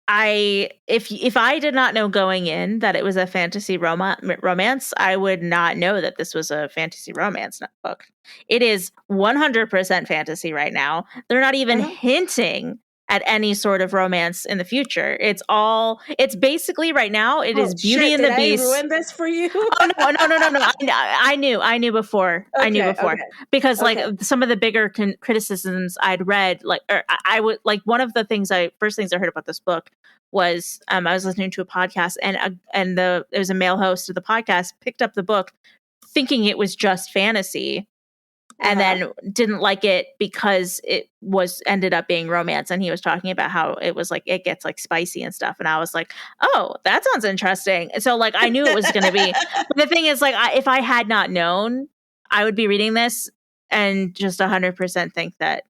If I did not know going in that it was a fantasy romance, I would not know that this was a fantasy romance book. It is 100% fantasy right now. They're not even hinting at any sort of romance in the future. It's basically right now, it is Beauty and the Beast. Did I ruin this for you? Oh, no. I knew before. Okay, I knew before. Because like some of the bigger criticisms I'd read, like, or I would like, one of the first things I heard about this book was I was listening to a podcast, and it was a male host of the podcast picked up the book thinking it was just fantasy. and then didn't like it because it ended up being romance. And he was talking about how it was like, it gets like spicy and stuff. And I was like, oh, that sounds interesting. And so like, I knew it was going to be, but the thing is like, if I had not known, I would be reading this and just 100% think that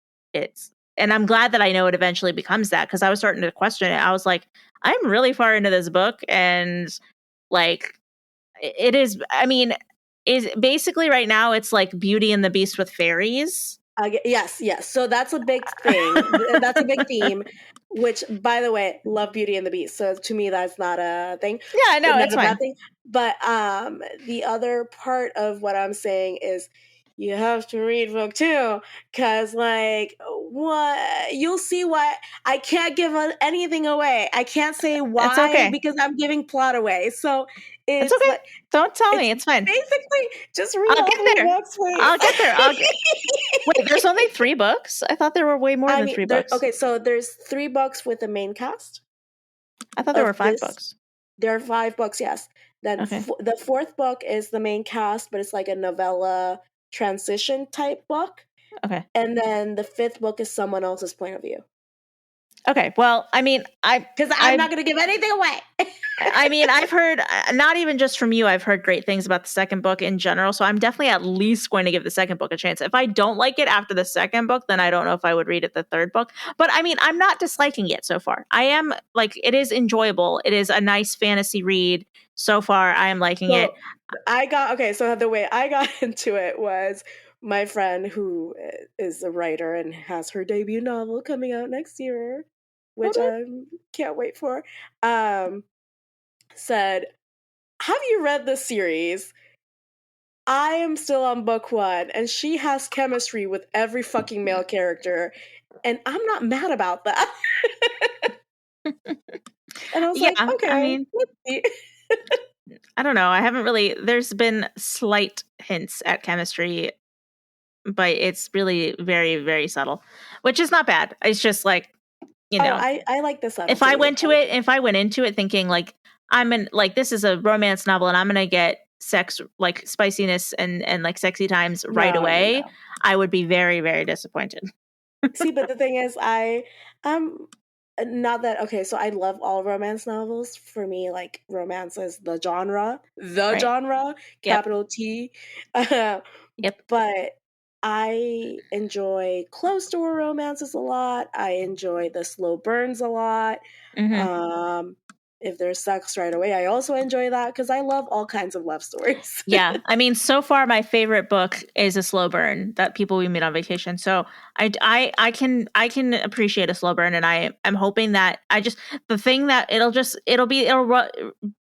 and I'm glad that I know it eventually becomes that, because I was starting to question it. I was like, I'm really far into this book, and like, it is, I mean, is basically right now it's like Beauty and the Beast with fairies. Yes. So that's a big thing. That's a big theme, which, by the way, love Beauty and the Beast. So to me, that's not a thing. Yeah, no, Not it's a bad fine. thing. But the other part of what I'm saying is you have to read book 2, because like, what, you'll see why I can't give anything away. I can't say It's why okay. because I'm giving plot away. So It's it's okay. like, Don't tell me. It's fine. basically just read I'll all get 3 there. books. Wait. I'll get there. Wait, there's only 3 books? I thought there were way more than 3 books. Okay, so there's 3 books with the main cast. I thought there were 5 books. There are 5 books, yes. Then Okay. The 4th book is the main cast, but it's like a novella transition type book. Okay. And then the 5th book is someone else's point of view. Okay. Well, I mean, because I'm not going to give anything away. I mean, I've heard, not even just from you, I've heard great things about the second book in general. So I'm definitely at least going to give the second book a chance. If I don't like it after the second book, then I don't know if I would read it the third book. But I mean, I'm not disliking it so far. I am like, it is enjoyable. It is a nice fantasy read. So far, I am liking it. So the way I got into it was my friend, who is a writer and has her debut novel coming out next year, which I can't wait for, said, have you read this series? I am still on book 1, and she has chemistry with every fucking male character, and I'm not mad about that. And I was like, okay, I mean, let's see. I don't know. I haven't really, there's been slight hints at chemistry, but it's really very, very subtle, which is not bad. It's just like, you know, I like the subtlety. If I went into it thinking like, this is a romance novel and I'm going to get sex, like spiciness and like sexy times right away, no. I would be very, very disappointed. See, but the thing is, not that, okay, so I love all romance novels. For me, like, romance is the genre, capital T. Yep. But I enjoy closed door romances a lot. I enjoy the slow burns a lot. Mm-hmm. If there's sex right away, I also enjoy that, because I love all kinds of love stories. Yeah. I mean, so far my favorite book is a slow burn that people we meet on vacation. So I can appreciate a slow burn, and I'm hoping that the thing that it'll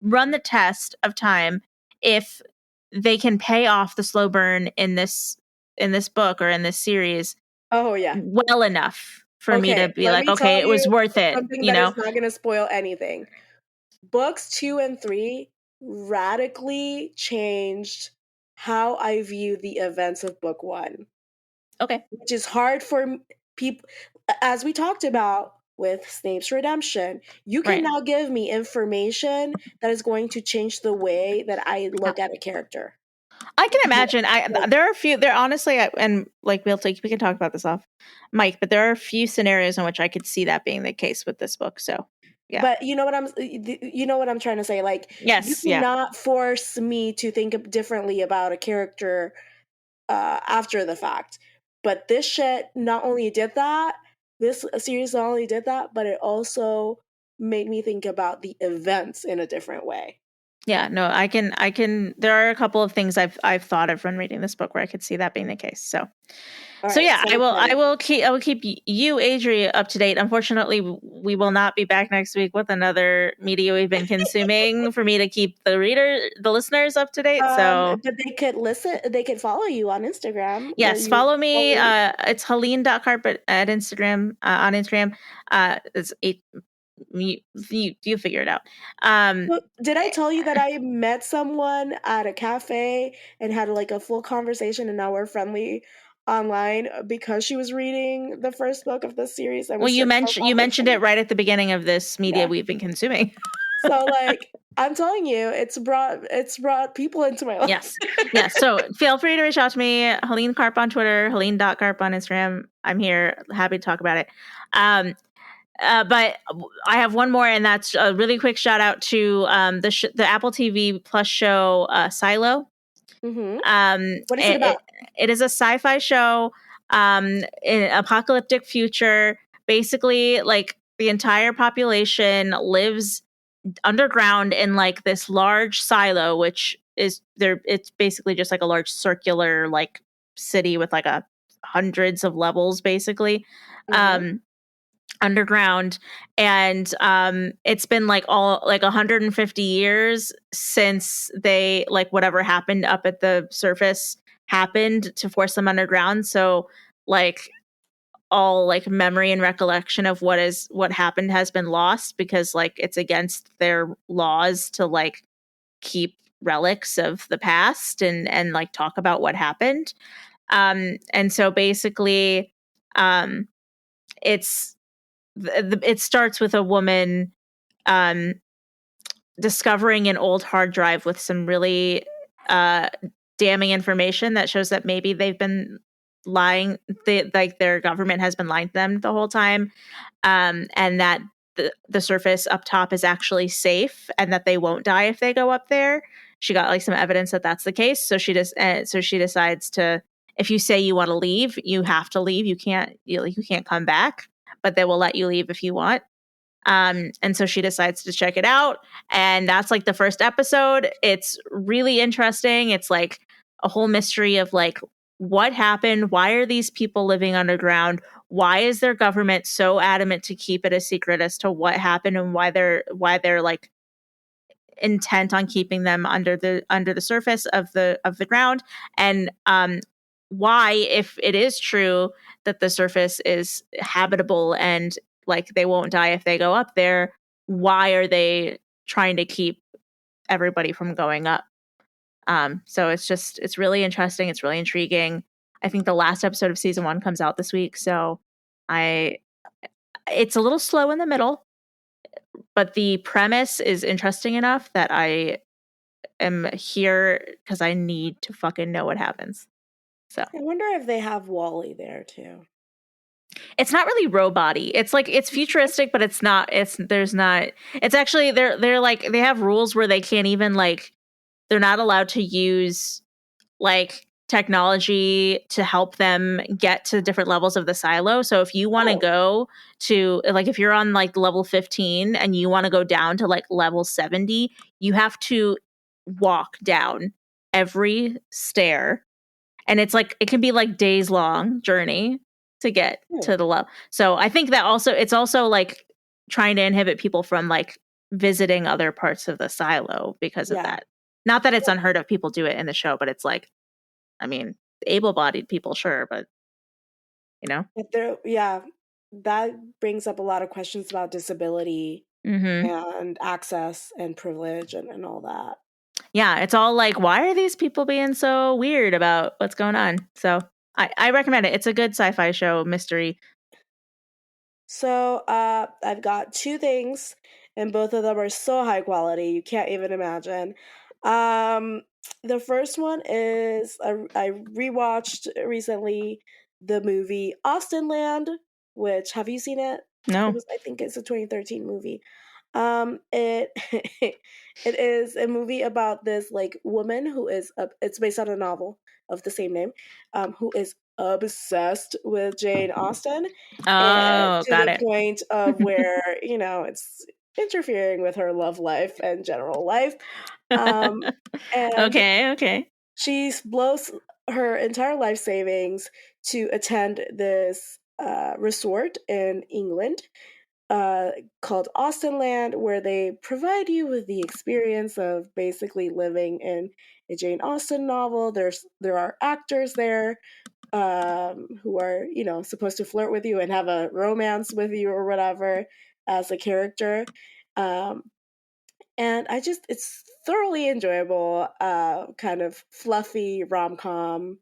run the test of time if they can pay off the slow burn in this book or in this series. Oh yeah. Well enough for me to be like, okay, it was worth it. Something that is not going to spoil anything. Books 2 and 3 radically changed how I view the events of book 1. Okay. Which is hard for people, as we talked about with Snape's redemption. You can now give me information that is going to change the way that I look at a character. I can imagine. There honestly, and like we can talk about this off Mike, but there are a few scenarios in which I could see that being the case with this book. So yeah. But you know what I'm trying to say? Like, yes, you cannot force me to think differently about a character after the fact. But this shit not only did that, this series not only did that, but it also made me think about the events in a different way. Yeah, no, I can. There are a couple of things I've thought of from reading this book where I could see that being the case. So, I will keep you, Adri, up to date. Unfortunately, we will not be back next week with another media we've been consuming for me to keep the listeners up to date. So, but they could follow you on Instagram. Yes, follow me. It's Helene.carpet at Instagram. On Instagram, it's you figure it out. Did I tell you that I met someone at a cafe and had like a full conversation, and now we're friendly online because she was reading the first book of the series? Well, you mentioned it right at the beginning of this media we've been consuming. So like, I'm telling you, it's brought people into my life. Yes. Yes. So feel free to reach out to me, Helene Carp on Twitter, Helene.carp on Instagram. I'm here. Happy to talk about it. Um, but I have one more, and that's a really quick shout out to the Apple TV Plus show Silo. Mm-hmm. Um, What is it it, about? it, it is a sci-fi show in an apocalyptic future. Basically, like the entire population lives underground in like this large silo, which is there. It's basically just like a large circular like city with like a hundreds of levels, basically. Mm-hmm. Um, underground, and it's been like all like 150 years since they like whatever happened up at the surface happened to force them underground. So like all like memory and recollection of what happened has been lost, because like it's against their laws to like keep relics of the past and like talk about what happened. And so basically um it's it starts with a woman um, discovering an old hard drive with some really uh, damning information that shows that maybe they've been lying. Like their government has been lying to them the whole time, and that the surface up top is actually safe, and that they won't die if they go up there. She got like some evidence that that's the case, so she decides to. If you say you want to leave, you have to leave. You can't come back, but they will let you leave if you want. And so she decides to check it out. And that's like the first episode. It's really interesting. It's like a whole mystery of like what happened? Why are these people living underground? Why is their government so adamant to keep it a secret as to what happened, and why they're like intent on keeping them under the surface of the ground? And why, if it is true that the surface is habitable and like they won't die if they go up there, why are they trying to keep everybody from going up? So it's really interesting, it's really intriguing. I think the last episode of season 1 comes out this week, so I it's a little slow in the middle, but the premise is interesting enough that I am here because I need to fucking know what happens. So I wonder if they have Wally there too. it's not really robot-y. It's like it's futuristic, but it's not. It's there's not. It's actually they're like they have rules where they can't even like they're not allowed to use like technology to help them get to different levels of the silo. So if you want to Oh, go to like if you're on like level 15 and you want to go down to like level 70, you have to walk down every stair, and it's like it can be like days long journey to get hmm. to the level. So I think that also it's also like trying to inhibit people from like visiting other parts of the silo because of Yeah. that. Not that it's unheard of, people do it in the show, but it's like, I mean, able-bodied people, sure, but you know. Yeah, that brings up a lot of questions about disability Hmm. and access and privilege and all that. Yeah, it's all like, why are these people being so weird about what's going on? So I recommend it. It's a good sci-fi show, mystery. So I've got two things, and both of them are so high quality you can't even imagine. Um, the first one is I rewatched recently the movie Austin Land, which have you seen it? It No. was I think it's a 2013 movie. It it is a movie about this like woman who is it's based on a novel of the same name, who is obsessed with Jane Austen, and Oh, to got the it. point of where it's interfering with her love life and general life. Um, and Okay, okay. she blows her entire life savings to attend this resort in England uh, called Austen Land, where they provide you with the experience of basically living in a Jane Austen novel. There are actors there who are supposed to flirt with you and have a romance with you or whatever as a character. Um, and it's thoroughly enjoyable, kind of fluffy rom-com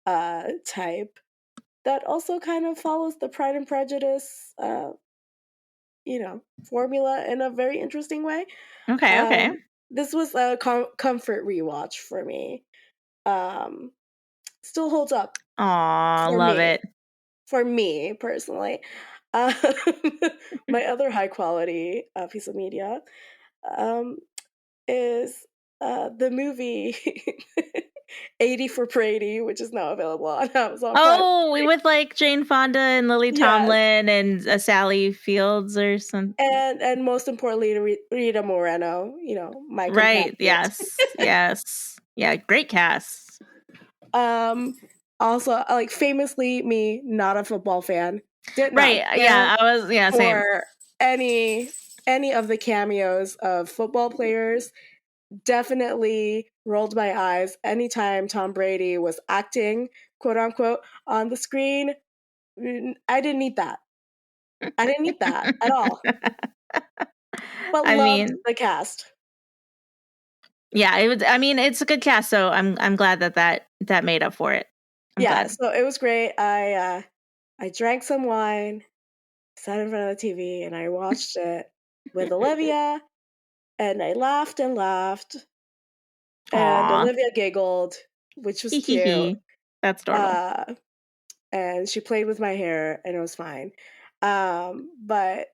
type that also kind of follows the Pride and Prejudice formula in a very interesting way. Okay. This was a comfort rewatch for me. Still holds up Aw, for love me. it. For me personally. Um, my other high quality piece of media is the movie 80 for Brady, which is now available on Amazon Prime. Oh, with like Jane Fonda and Lily Yes. Tomlin and Sally Fields or something. And most importantly, Rita Moreno, my Right. compatriot. Yes. Yeah. Great cast. Also, like famously, me not a football fan, did not Right. care Yeah. I was. Yeah. Same. for any of the cameos of football players. Definitely rolled my eyes anytime Tom Brady was acting, quote unquote, on the screen. I didn't need that. I didn't need that at all. But I loved mean, the cast. yeah. It was. I mean, it's a good cast, so I'm glad that made up for it. I'm Yeah, glad. so it was great. I drank some wine, sat in front of the TV, and I watched it with Olivia, and I laughed and laughed, and Aw. Olivia giggled, which was Hee hee cute. hee. That's adorable. And she played with my hair, and it was fine. But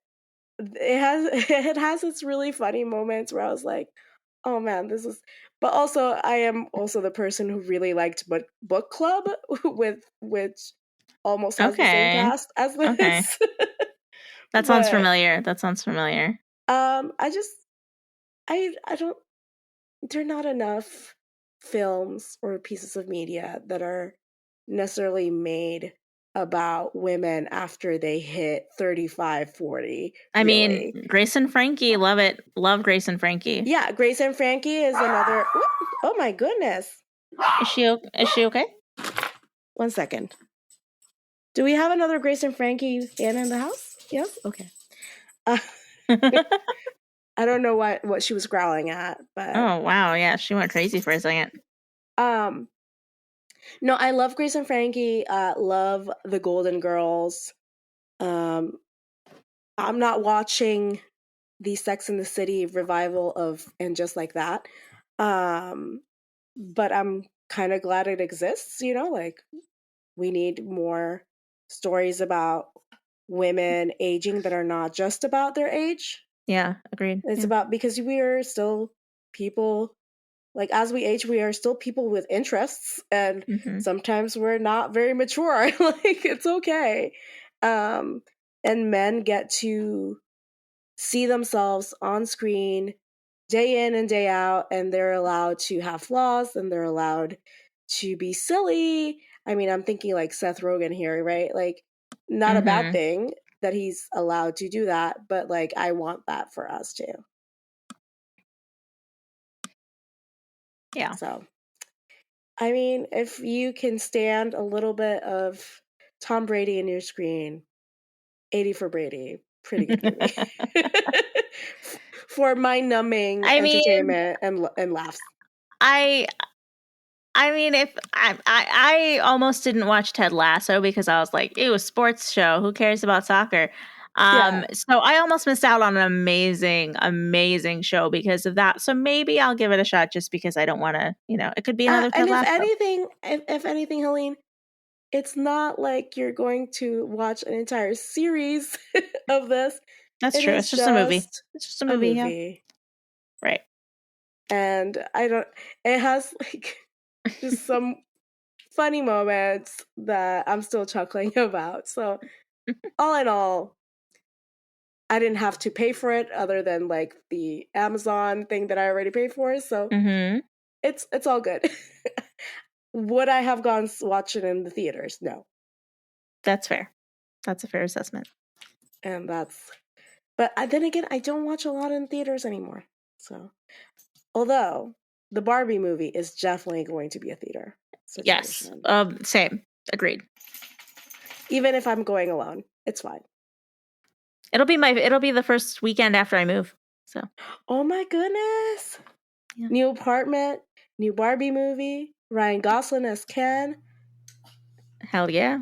it has its really funny moments where I was like, "Oh man, this is." But also, I am also the person who really liked book club with which almost has the same Okay. cast as Okay. this. That sounds But familiar. I just I don't. There are not enough films or pieces of media that are necessarily made about women after they hit 35, 40, I mean, really. Grace and Frankie, love it. Love Grace and Frankie. Yeah, Grace and Frankie is another. Oh my goodness. Is she okay? 1 second. Do we have another Grace and Frankie fan in the house? Yes? Okay. Uh, I don't know what she was growling at, but Oh wow, yeah, she went crazy for a second. um no, I love Grace and Frankie, love the Golden Girls. Um I'm not watching the Sex and the City revival of And Just Like That. Um but I'm kind of glad it exists, like we need more stories about women aging that are not just about their age. Yeah, agreed. It's Yeah. about because we are still people, like as we age, we are still people with interests, and Mm-hmm. sometimes we're not very mature. Like it's okay. Um, and men get to see themselves on screen day in and day out, and they're allowed to have flaws and they're allowed to be silly. I mean, I'm thinking like Seth Rogen here, right? Like, not a bad Mm-hmm. thing that he's allowed to do that, but like, I want that for us too. Yeah. So, I mean, if you can stand a little bit of Tom Brady in your screen, 80 for Brady, pretty good movie. For mind numbing I mean, entertainment and laughs. I mean, if I almost didn't watch Ted Lasso because I was like, ew, a sports show. Who cares about soccer? Yeah. So I almost missed out on an amazing, amazing show because of that. So maybe I'll give it a shot just because I don't want to, it could be another And Ted Lasso. if anything, Helene, it's not like you're going to watch an entire series of this. That's It true. is It's just a movie. just It's just a a movie. Yeah. movie. Right. And it has like just some funny moments that I'm still chuckling about. So, all in all, I didn't have to pay for it other than like the Amazon thing that I already paid for. So, Mm-hmm. it's all good. Would I have gone watch it in the theaters? No. That's fair. That's a fair assessment. And but then again, I don't watch a lot in theaters anymore. So, although the Barbie movie is definitely going to be a theater Yes. situation. Same. Agreed. Even if I'm going alone, it's fine. It'll be the first weekend after I move. So. Oh my goodness. Yeah. New apartment, new Barbie movie, Ryan Gosling as Ken. Hell yeah.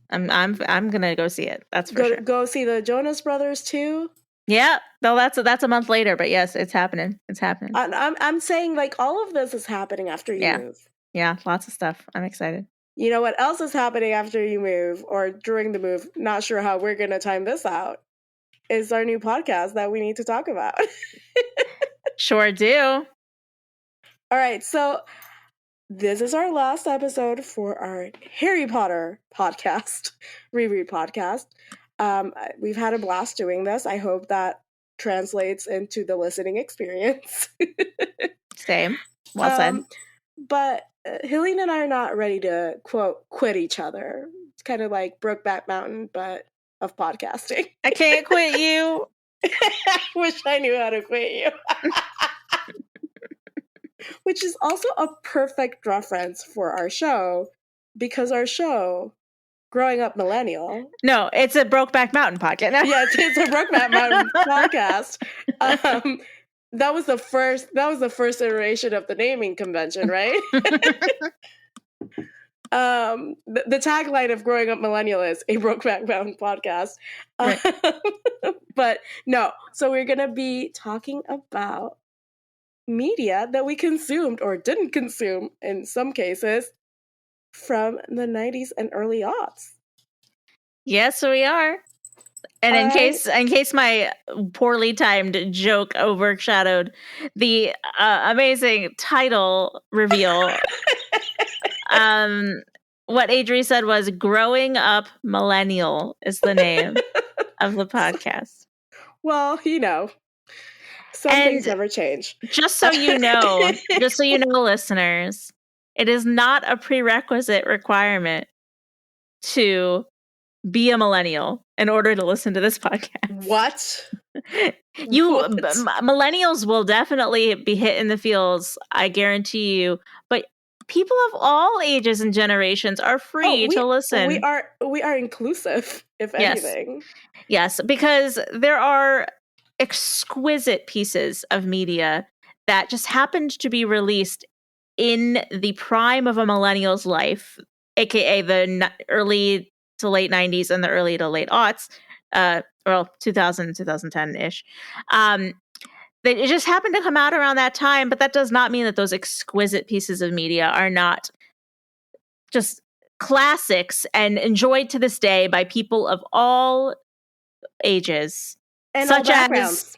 I'm gonna go see it. That's for sure. Go see the Jonas Brothers too. Yeah, no, that's a month later, but yes, it's happening. It's happening. I'm saying like all of this is happening after you move. Yeah, lots of stuff. I'm excited. You know what else is happening after you move or during the move? Not sure how we're going to time this out. Is our new podcast that we need to talk about. Sure do. All right, so this is our last episode for our Harry Potter podcast, reread podcast. We've had a blast doing this. I hope that translates into the listening experience. Same. Well said. But Helene and I are not ready to, quote, quit each other. It's kind of like Brokeback Mountain, but of podcasting. I can't quit you. I wish I knew how to quit you. Which is also a perfect reference for our show, because our show, Growing Up Millennial. No, it's a Brokeback Mountain podcast. Yeah, it's a Brokeback Mountain podcast. That was the first iteration of the naming convention, right? The tagline of Growing Up Millennial is a Brokeback Mountain podcast. Right. But no, so we're going to be talking about media that we consumed or didn't consume in some cases from the 90s and early aughts. Yes, we are. And in case my poorly timed joke overshadowed the amazing title reveal, what Adri said was Growing Up Millennial is the name of the podcast. Well, some things never change. Just so you know, listeners, it is not a prerequisite requirement to be a millennial in order to listen to this podcast. What? Millennials will definitely be hitting the feels, I guarantee you. But people of all ages and generations are free to listen. We are inclusive, if anything. Yes, because there are exquisite pieces of media that just happened to be released in the prime of a millennial's life, aka the early to late 90s and the early to late aughts, 2000, 2010-ish. It just happened to come out around that time, but that does not mean that those exquisite pieces of media are not just classics and enjoyed to this day by people of all ages. And all backgrounds.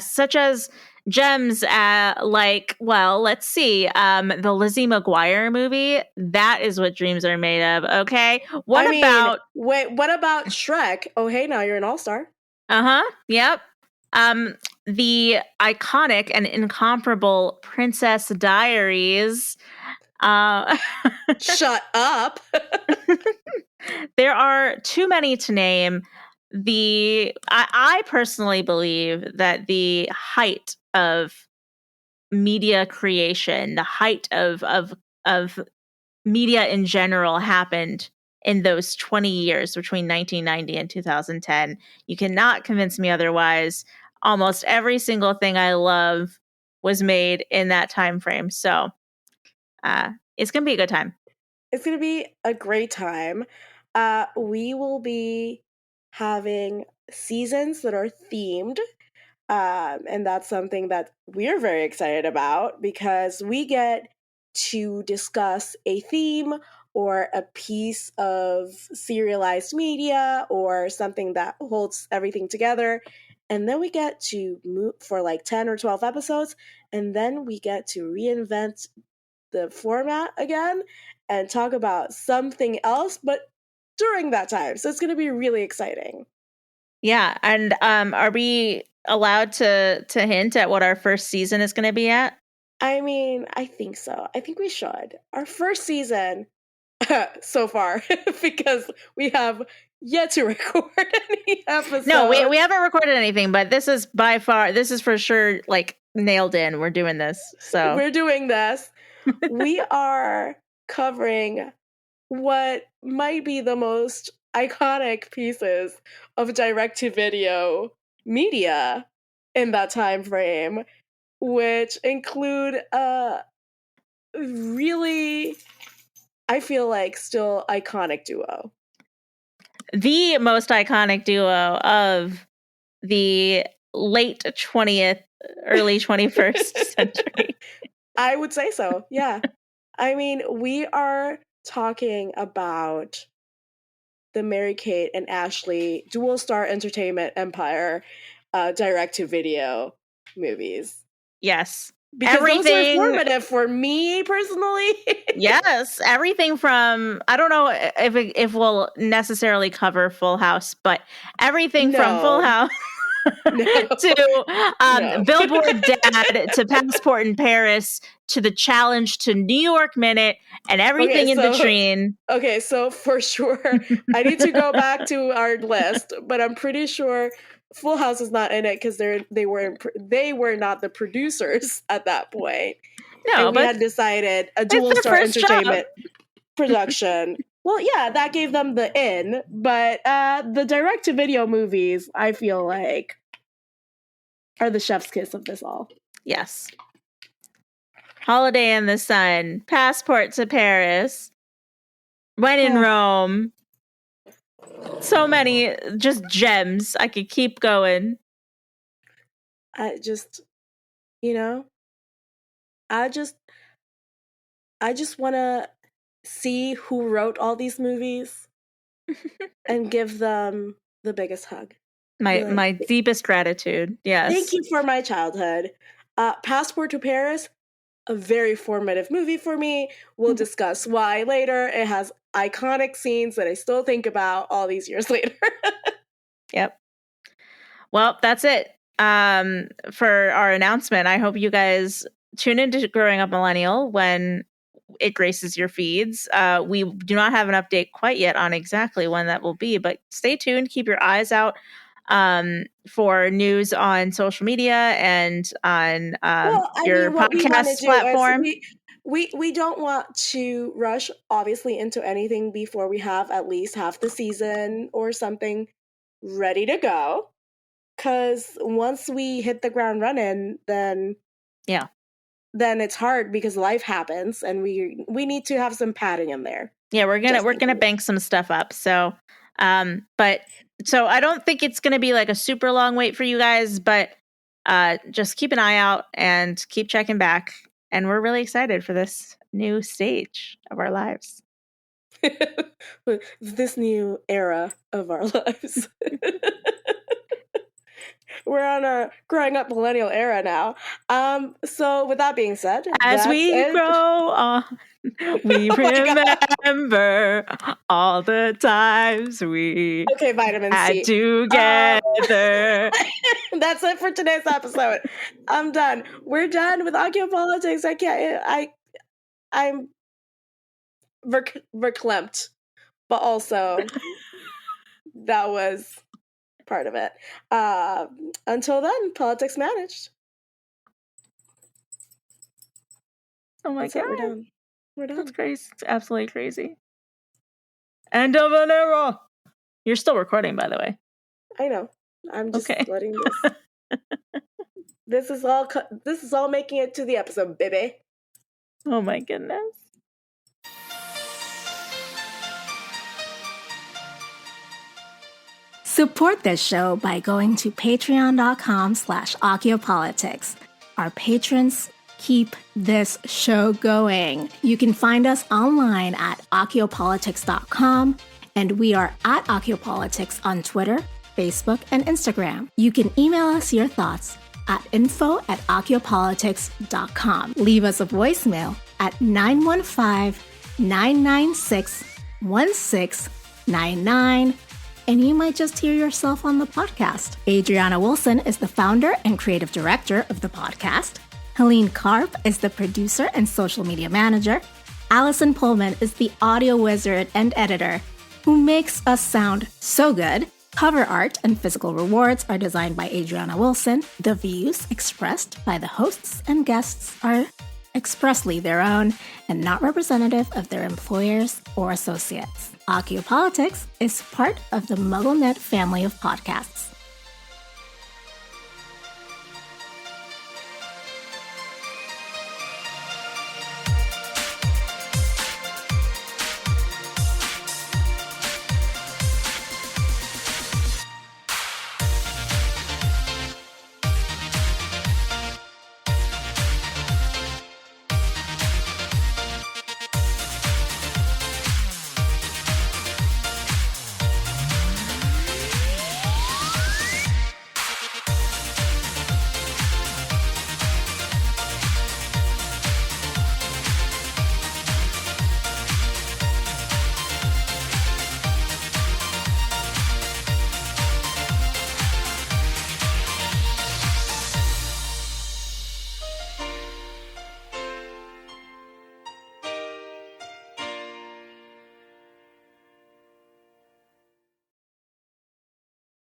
Such as gems let's see, the Lizzie McGuire movie. That is what dreams are made of. Okay, what about Shrek? Oh, hey, now you're an all-star. Yep. The iconic and incomparable Princess Diaries. Shut up. There are too many to name. I personally believe that the height of media creation, the height of media in general, happened in those 20 years between 1990 and 2010. You cannot convince me otherwise. Almost every single thing I love was made in that time frame. So it's going to be a good time. It's going to be a great time. We will be having seasons that are themed. And that's something that we're very excited about, because we get to discuss a theme or a piece of serialized media or something that holds everything together. And then we get to move for like 10 or 12 episodes. And then we get to reinvent the format again and talk about something else, but during that time. So it's going to be really exciting. Yeah. And are we allowed to hint at what our first season is going to be at? I mean, I think so. I think we should. Our first season so far, because we have yet to record any episodes. No, we haven't recorded anything, but this is for sure like nailed in. We're doing this. So we're doing this. We are covering what might be the most iconic pieces of direct-to-video media in that time frame, which include really, I feel like, still iconic duo. The most iconic duo of the late 20th, early 21st century. I would say so, yeah. I mean, we are talking about the Mary-Kate and Ashley Dual Star Entertainment Empire direct-to-video movies. Yes. Because those were formative for me personally. Yes, everything from, I don't know if we'll necessarily cover Full House, but everything from Full House to Billboard Dad to Passport in Paris to the Challenge to New York Minute and everything in between. Okay, so for sure, I need to go back to our list, but I'm pretty sure Full House is not in it because they were not the producers at that point. No, and we had decided a Dual Star Entertainment production. Well, yeah, that gave them the in, but the direct-to-video movies, I feel like, are the chef's kiss of this all. Yes. Holiday in the Sun, Passport to Paris, When in Rome. So many just gems. I could keep going. I just want to see who wrote all these movies and give them the biggest hug. My deepest gratitude. Yes. Thank you for my childhood. Passport to Paris, a very formative movie for me. We'll discuss why later. It has iconic scenes that I still think about all these years later. Yep. Well, that's it for our announcement. I hope you guys tune into Growing Up Millennial when it graces your feeds. We do not have an update quite yet on exactly when that will be, but stay tuned. Keep your eyes out for news on social media and on your podcast platform. We don't want to rush, obviously, into anything before we have at least half the season or something ready to go. Because once we hit the ground running, then it's hard because life happens, and we need to have some padding in there. Yeah, we're gonna bank some stuff up. So, so I don't think it's gonna be like a super long wait for you guys, but just keep an eye out and keep checking back. And we're really excited for this new stage of our lives. This new era of our lives. We're on a Growing Up Millennial era now. So with that being said, as we grow on, we remember all the times we vitamin had together. That's it for today's episode. I'm done. We're done with Accio Politics. I'm verklempt, but also that was part of it. Until then, politics managed. Oh my God. We're done. That's crazy. It's absolutely crazy. End of an era. You're still recording, by the way. I know. I'm just letting this. This is all making it to the episode, baby. Oh my goodness. Support this show by going to patreon.com/AccioPolitics. Our patrons keep this show going. You can find us online at acciopolitics.com, and we are at AccioPolitics on Twitter, Facebook, and Instagram. You can email us your thoughts at info@acciopolitics.com. Leave us a voicemail at 915-996-1699. And you might just hear yourself on the podcast. Adriana Wilson is the founder and creative director of the podcast. Helene Karp is the producer and social media manager. Allison Pullman is the audio wizard and editor who makes us sound so good. Cover art and physical rewards are designed by Adriana Wilson. The views expressed by the hosts and guests are expressly their own and not representative of their employers or associates. Accio Politics is part of the MuggleNet family of podcasts.